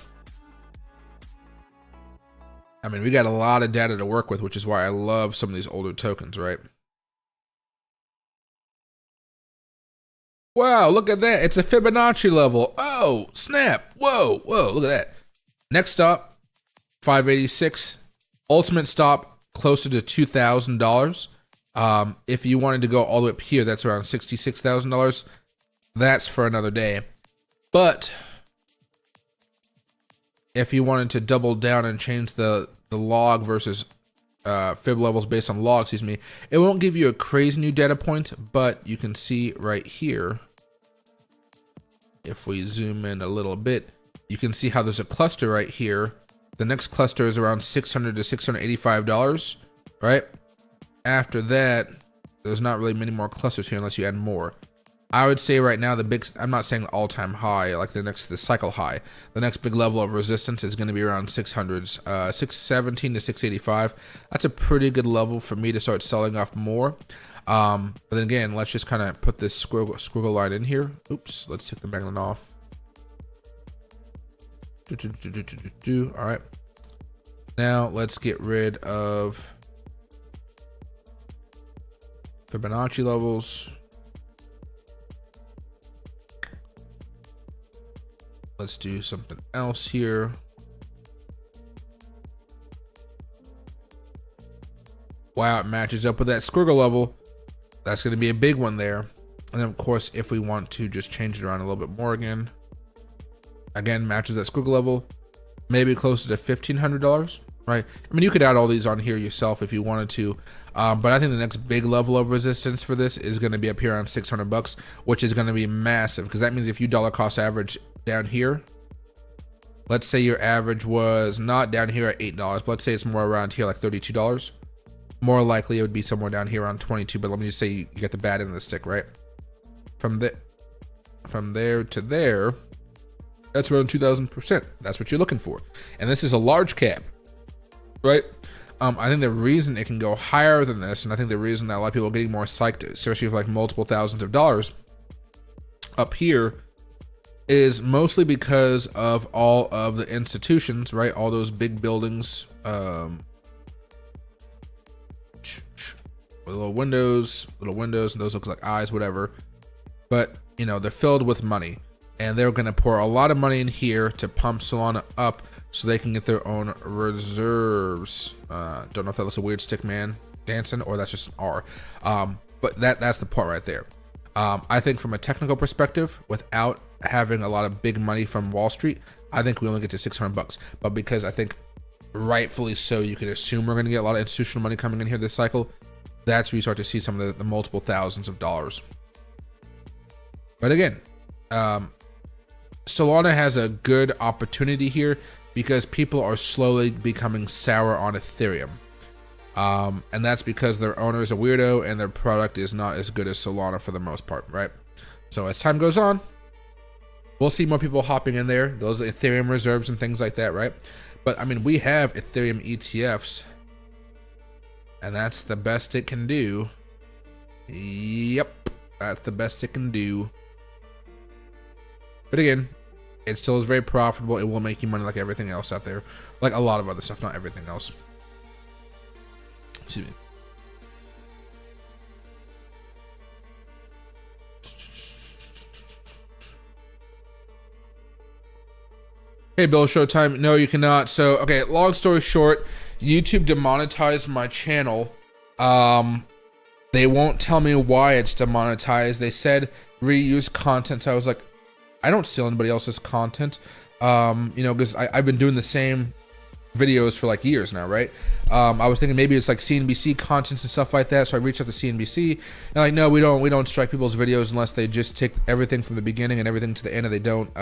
I mean, we got a lot of data to work with, which is why I love some of these older tokens, right? Wow, look at that. It's a Fibonacci level. Oh, snap. Whoa, whoa, look at that. Next stop, 586. Ultimate stop, closer to $2,000. If you wanted to go all the way up here, that's around $66,000. That's for another day. But if you wanted to double down and change the log versus fib levels based on log, excuse me, it won't give you a crazy new data point, but you can see right here, if we zoom in a little bit, you can see how there's a cluster right here. The next cluster is around $600 to $685, right? After that, there's not really many more clusters here unless you add more. I would say right now I'm not saying all-time high, like the cycle high. The next big level of resistance is going to be around 600s, 617 to 685. That's a pretty good level for me to start selling off more. But then again, let's just kind of put this squiggle line in here. Oops, let's take the magnet off. All right. Now let's get rid of Fibonacci levels. Let's do something else here. Wow, it matches up with that squiggle level. That's going to be a big one there. And then of course, if we want to just change it around a little bit more again, matches that squiggle level, maybe closer to $1,500, right? I mean, you could add all these on here yourself if you wanted to. But I think the next big level of resistance for this is going to be up here around $600, which is going to be massive, because that means if you dollar cost average down here, let's say your average was not down here at $8, but let's say it's more around here, like $32. More likely it would be somewhere down here around 22, but let me just say you get the bad end of the stick, right? From there to there, that's around 2,000%. That's what you're looking for. And this is a large cap, right? I think the reason it can go higher than this, and I think the reason that a lot of people are getting more psyched, especially with like multiple thousands of dollars up here, is mostly because of all of the institutions, right? All those big buildings, with little windows, and those look like eyes, whatever. But, you know, they're filled with money, and they're going to pour a lot of money in here to pump Solana up so they can get their own reserves. Don't know if that was a weird stick man dancing or that's just an R. But that's the part right there. I think from a technical perspective, without having a lot of big money from Wall Street, I think we only get to $600. But because I think rightfully so, you can assume we're going to get a lot of institutional money coming in here this cycle. That's where you start to see some of the multiple thousands of dollars. But again, Solana has a good opportunity here because people are slowly becoming sour on Ethereum. And that's because their owner is a weirdo and their product is not as good as Solana for the most part, right? So as time goes on, we'll see more people hopping in there, those Ethereum reserves and things like that, right? But I mean, we have Ethereum ETFs, and that's the best it can do. Yep, that's the best it can do. But again, it still is very profitable. It will make you money like everything else out there. Like a lot of other stuff, not everything else. Excuse me. Hey, Bill, Showtime. No, you cannot. So, okay, long story short, YouTube demonetized my channel. They won't tell me why it's demonetized. They said reuse content. So I was like, I don't steal anybody else's content, you know, because I've been doing the same videos for like years now, right? I was thinking maybe it's like CNBC content and stuff like that, so I reached out to CNBC, and like, no, we don't strike people's videos unless they just take everything from the beginning and everything to the end, and they don't,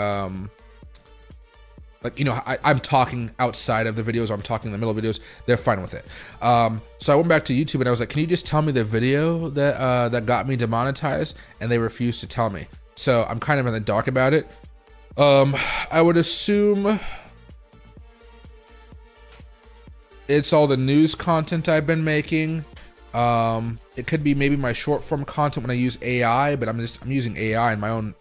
like, you know, I'm talking outside of the videos, or I'm talking in the middle of videos, they're fine with it. So I went back to YouTube and I was like, can you just tell me the video that that got me demonetized? And they refused to tell me. So I'm kind of in the dark about it. I would assume it's all the news content I've been making. It could be maybe my short form content when I use AI, but I'm using AI in my own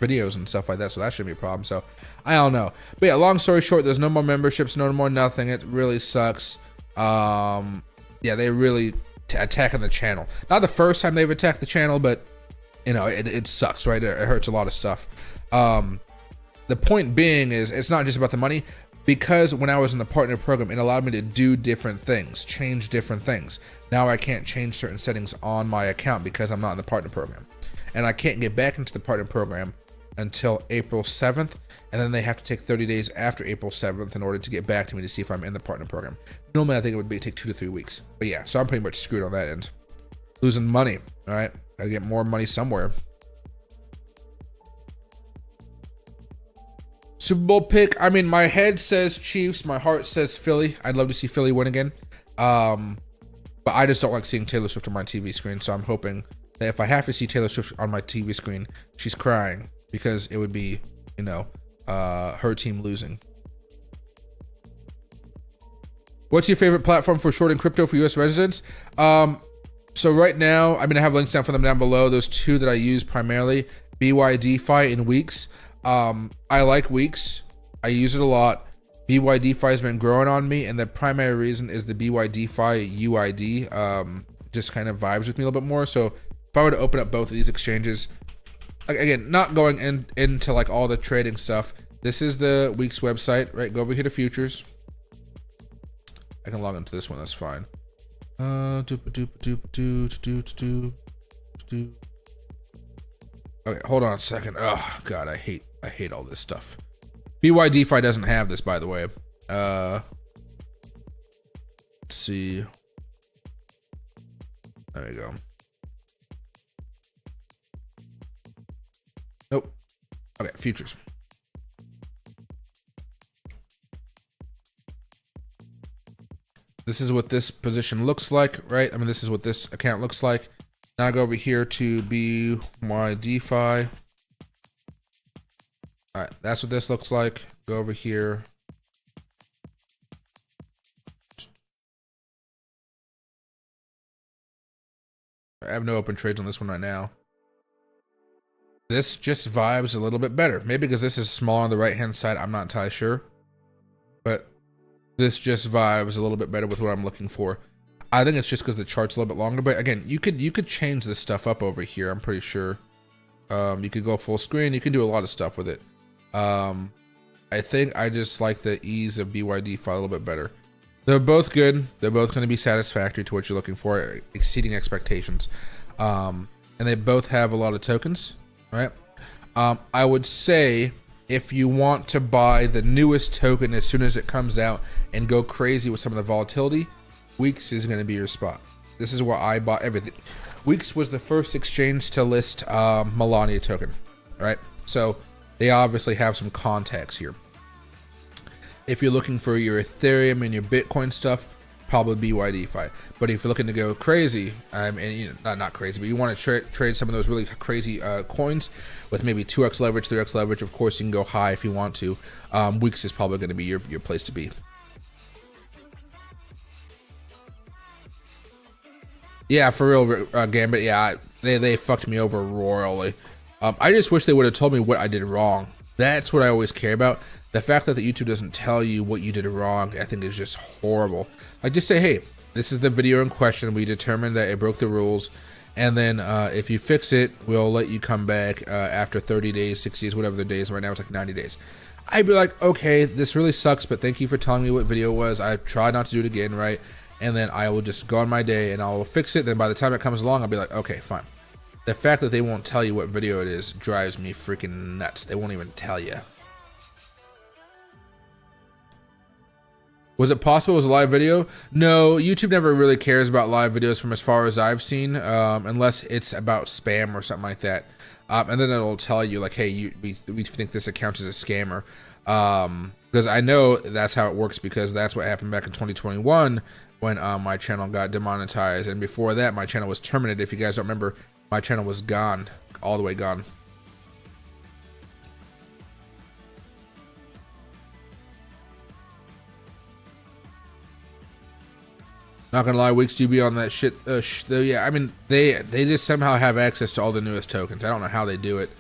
videos and stuff like that, so that shouldn't be a problem. So I don't know. But yeah, long story short, there's no more memberships, no more nothing. It really sucks. Yeah, they really attacking the channel. Not the first time they've attacked the channel, but you know, it sucks, right? It hurts a lot of stuff. The point being is it's not just about the money, because when I was in the partner program, it allowed me to do different things, change different things. Now I can't change certain settings on my account because I'm not in the partner program. And I can't get back into the partner program until April 7th. And then they have to take 30 days after April 7th in order to get back to me to see if I'm in the partner program. Normally, I think it would take 2 to 3 weeks. But yeah, so I'm pretty much screwed on that end. Losing money, all right? Gotta get more money somewhere. Super Bowl pick. I mean, my head says Chiefs. My heart says Philly. I'd love to see Philly win again. But I just don't like seeing Taylor Swift on my TV screen. So I'm hoping that if I have to see Taylor Swift on my TV screen, she's crying because it would be, you know, her team losing. What's your favorite platform for shorting crypto for US residents? So right now, I mean, I have links down for them down below. Those two that I use primarily, BYDFi and Weeks. I like Weeks. I use it a lot. BYDFi has been growing on me, and the primary reason is the BYDFi UID just kind of vibes with me a little bit more. So if I were to open up both of these exchanges, again, not going into like all the trading stuff, this is the Weeks website, right? Go over here to futures. I can log into this one, that's fine. Okay, hold on a second. Oh god, I hate all this stuff. BYDFi doesn't have this, by the way. Let's see. There we go. Nope. Okay, futures. This is what this position looks like, right? I mean, this is what this account looks like. Now I go over here to BYDefi. All right, that's what this looks like. Go over here. I have no open trades on this one right now. This just vibes a little bit better. Maybe because this is small on the right-hand side, I'm not entirely sure. But this just vibes a little bit better with what I'm looking for. I think it's just because the chart's a little bit longer. But again, you could change this stuff up over here, I'm pretty sure. You could go full screen. You can do a lot of stuff with it. I think I just like the ease of BYDefi a little bit better. They're both good. They're both going to be satisfactory to what you're looking for, exceeding expectations. And they both have a lot of tokens, right? I would say if you want to buy the newest token as soon as it comes out and go crazy with some of the volatility, Weeks is going to be your spot. This is where I bought everything. Weeks was the first exchange to list Melania token, right? So they obviously have some contacts here. If you're looking for your Ethereum and your Bitcoin stuff, probably BYDefi. But if you're looking to go crazy, and you know, not crazy, but you want to trade some of those really crazy coins with maybe 2x leverage, 3x leverage, of course you can go high if you want to. Weeks is probably going to be your place to be. Yeah, for real, Gambit. Yeah, they fucked me over royally. I just wish they would have told me what I did wrong. That's what I always care about. The fact that the YouTube doesn't tell you what you did wrong, I think is just horrible. Like, just say, hey, this is the video in question. We determined that it broke the rules. And then if you fix it, we'll let you come back after 30 days, 60 days, whatever the days. Right now it's like 90 days. I'd be like, okay, this really sucks, but thank you for telling me what video it was. I tried not to do it again, right? And then I will just go on my day and I'll fix it. Then by the time it comes along, I'll be like, okay, fine. The fact that they won't tell you what video it is drives me freaking nuts. They won't even tell you. Was it possible it was a live video? No, YouTube never really cares about live videos from as far as I've seen, unless it's about spam or something like that. And then it'll tell you like, hey, we think this account is a scammer. Because I know that's how it works, because that's what happened back in 2021 when my channel got demonetized. And before that, my channel was terminated. If you guys don't remember, my channel was gone, all the way gone. Not gonna lie, Weeks do be on that shit. Yeah, I mean, they just somehow have access to all the newest tokens. I don't know how they do it.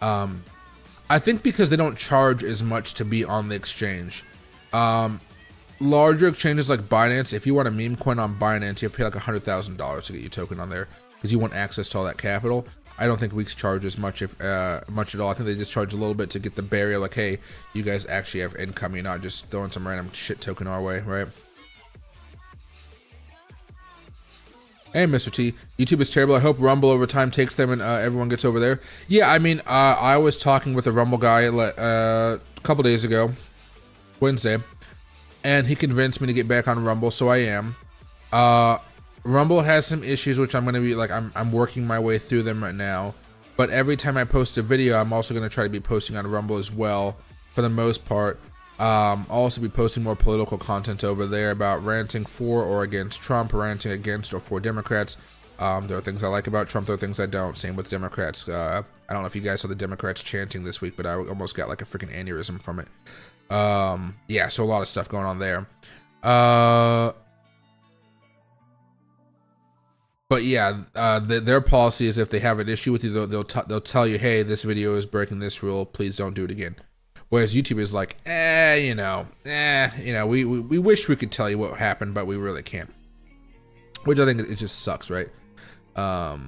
I think because they don't charge as much to be on the exchange. Larger exchanges like Binance, if you want a meme coin on Binance, you have to pay like $100,000 to get your token on there because you want access to all that capital. I don't think Weeks charges much, if much at all. I think they just charge a little bit to get the barrier, like, hey, you guys actually have income. You're not just throwing some random shit token our way, right? Hey, Mr. T, YouTube is terrible. I hope Rumble over time takes them and everyone gets over there. Yeah, I mean, I was talking with a Rumble guy a couple days ago, Wednesday, and he convinced me to get back on Rumble, so I am. Rumble has some issues, which I'm going to be, like, I'm working my way through them right now. But every time I post a video, I'm also going to try to be posting on Rumble as well, for the most part. I'll also be posting more political content over there about ranting for or against Trump, ranting against or for Democrats. There are things I like about Trump, there are things I don't. Same with Democrats. I don't know if you guys saw the Democrats chanting this week, but I almost got like a freaking aneurysm from it. Yeah, so a lot of stuff going on there. But yeah, their policy is if they have an issue with you, they'll tell you, hey, this video is breaking this rule, please don't do it again. Whereas YouTube is like, we wish we could tell you what happened, but we really can't. Which I think it just sucks, right? But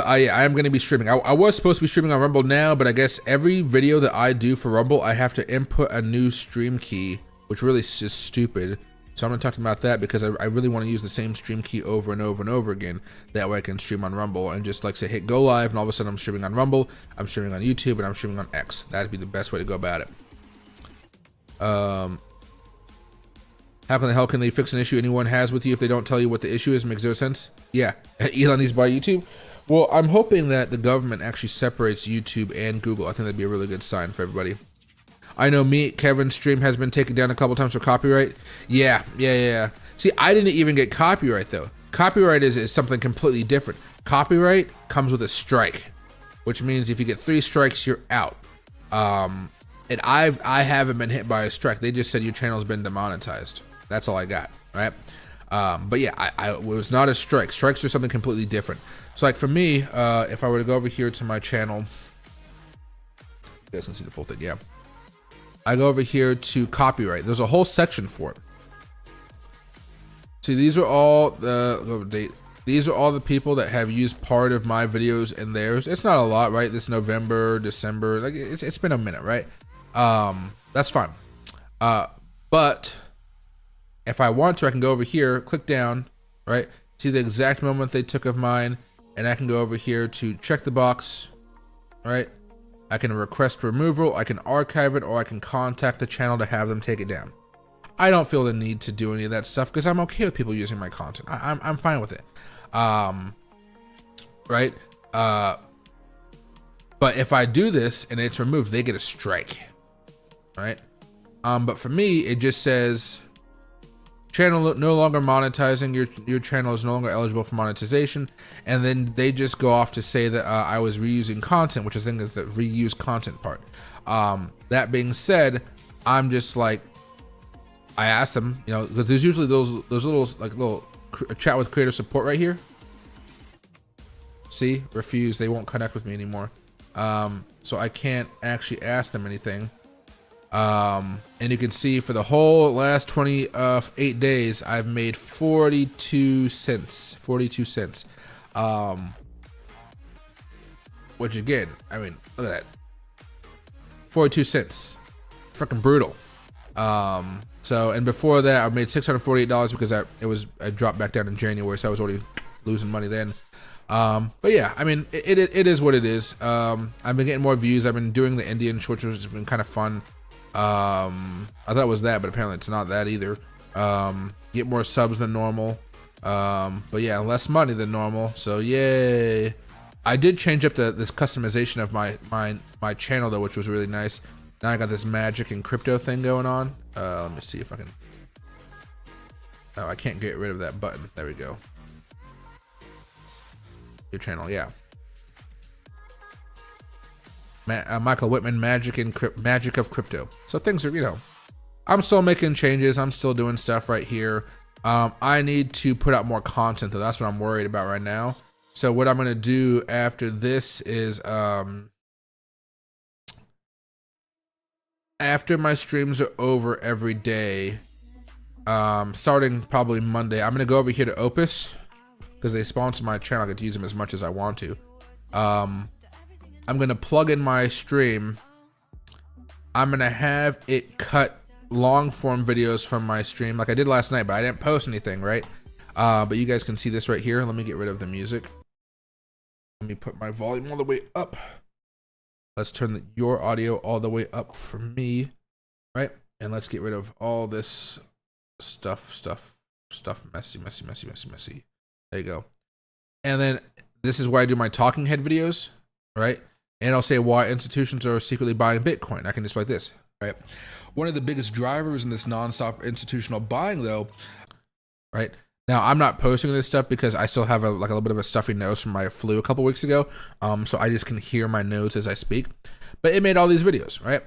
I am going to be streaming. I was supposed to be streaming on Rumble now, but I guess every video that I do for Rumble, I have to input a new stream key, which really is just stupid. So I'm going to talk about that because I really want to use the same stream key over and over and over again. That way I can stream on Rumble and just like say hit go live, and all of a sudden I'm streaming on Rumble, I'm streaming on YouTube, and I'm streaming on X. That'd be the best way to go about it. How the hell can they fix an issue anyone has with you if they don't tell you what the issue is? Makes no sense. Yeah, Elon needs to buy YouTube. Well, I'm hoping that the government actually separates YouTube and Google. I think that'd be a really good sign for everybody. I know Kevin's stream has been taken down a couple times for copyright. Yeah. See, I didn't even get copyright though. Copyright is something completely different. Copyright comes with a strike, which means if you get 3 strikes, you're out. And I haven't been hit by a strike. They just said your channel's been demonetized. That's all I got, right? But yeah, it was not a strike. Strikes are something completely different. So like for me, if I were to go over here to my channel, you guys can see the full thing, yeah. I go over here to copyright. There's a whole section for it. See, these are all these are all the people that have used part of my videos in theirs. It's not a lot, right? This November, December, like it's been a minute, right? That's fine. But if I want to, I can go over here, click down, right? See the exact moment they took of mine, and I can go over here to check the box, right? I can request removal, I can archive it, or I can contact the channel to have them take it down. I don't feel the need to do any of that stuff because I'm okay with people using my content. I'm fine with it. Right? But if I do this and it's removed, they get a strike. Right? But for me, it just says channel no longer monetizing, your channel is no longer eligible for monetization, and then they just go off to say that I was reusing content, which I think is the reuse content part. That being said, I'm just like, I asked them, you know, because there's usually those little chat with creator support right here. See, refuse, they won't connect with me anymore. So I can't actually ask them anything. And you can see for the whole last 28 days, I've made 42 cents. 42 cents. Which again, I mean, look at that. 42 cents. Freaking brutal. So, and before that, I made $648 because I dropped back down in January, so I was already losing money then. But yeah, I mean, it is what it is. I've been getting more views. I've been doing the Indian shorts, which has been kind of fun. I thought it was that, but apparently it's not that either. Get more subs than normal. But yeah, less money than normal. So yay! I did change up this customization of my channel though, which was really nice. Now I got this magic and crypto thing going on. Let me see if I can. Oh, I can't get rid of that button. There we go. Your channel, yeah. Michael Whitman, magic of crypto. So things are, you know, I'm still making changes. I'm still doing stuff right here. I need to put out more content though. That's what I'm worried about right now. So what I'm gonna do after this is, after my streams are over every day, starting probably Monday, I'm gonna go over here to Opus because they sponsor my channel. I get to use them as much as I want to. I'm gonna plug in my stream. I'm gonna have it cut long form videos from my stream like I did last night, but I didn't post anything, right? But you guys can see this right here. Let me get rid of the music. Let me put my volume all the way up. Let's turn your audio all the way up for me, right? And let's get rid of all this stuff, messy. There you go. And then this is where I do my talking head videos, right? And I'll say why institutions are secretly buying Bitcoin. I can just like this, right? One of the biggest drivers in this nonstop institutional buying though, right? Now I'm not posting this stuff because I still have a little bit of a stuffy nose from my flu a couple weeks ago. So I just can hear my notes as I speak, but it made all these videos, right?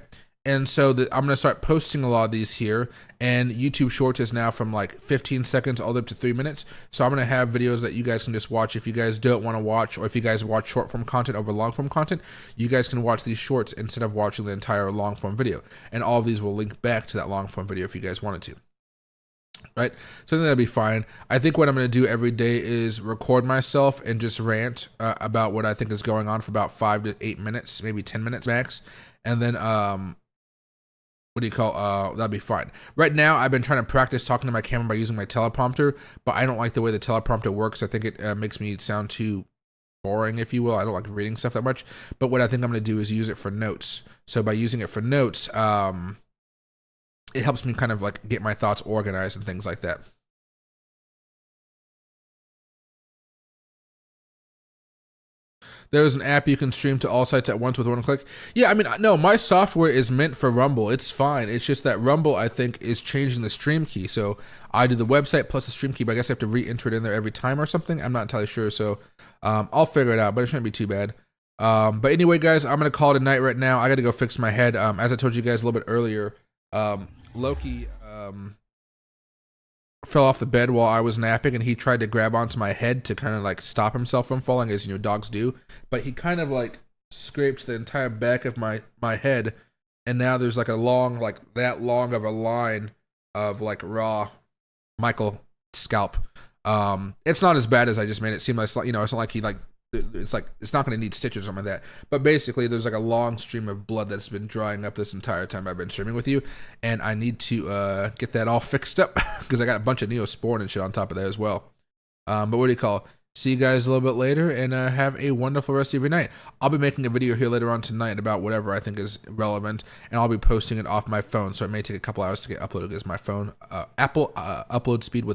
And so I'm going to start posting a lot of these here, and YouTube Shorts is now from like 15 seconds all the way up to 3 minutes. So I'm going to have videos that you guys can just watch if you guys don't want to watch, or if you guys watch short form content over long form content, you guys can watch these shorts instead of watching the entire long form video. And all of these will link back to that long form video if you guys wanted to. Right, so I think that'll be fine. I think what I'm going to do every day is record myself and just rant about what I think is going on for about 5 to 8 minutes, maybe 10 minutes max, and then what do you call, that'd be fine. Right now, I've been trying to practice talking to my camera by using my teleprompter, but I don't like the way the teleprompter works. I think it makes me sound too boring, if you will. I don't like reading stuff that much, but what I think I'm going to do is use it for notes. So by using it for notes, it helps me kind of like get my thoughts organized and things like that. There's an app you can stream to all sites at once with one click. Yeah, I mean, no, my software is meant for Rumble. It's fine. It's just that Rumble, I think, is changing the stream key. So I do the website plus the stream key, but I guess I have to re-enter it in there every time or something. I'm not entirely sure. So I'll figure it out, but it shouldn't be too bad. But anyway, guys, I'm going to call it a night right now. I got to go fix my head. As I told you guys a little bit earlier, Loki fell off the bed while I was napping, and he tried to grab onto my head to kind of like stop himself from falling, as you know dogs do. But he kind of like scraped the entire back of my head, and now there's like a long, like that long of a line of like raw Michael scalp. It's not as bad as I just made it seem. Like, you know, it's not like he like, it's like, it's not going to need stitches or something like that. But basically, there's like a long stream of blood that's been drying up this entire time I've been streaming with you, and I need to get that all fixed up because I got a bunch of Neosporin and shit on top of that as well. But what do you call? See you guys a little bit later, and have a wonderful rest of your night. I'll be making a video here later on tonight about whatever I think is relevant, and I'll be posting it off my phone, so it may take a couple hours to get uploaded because my phone, Apple upload speed with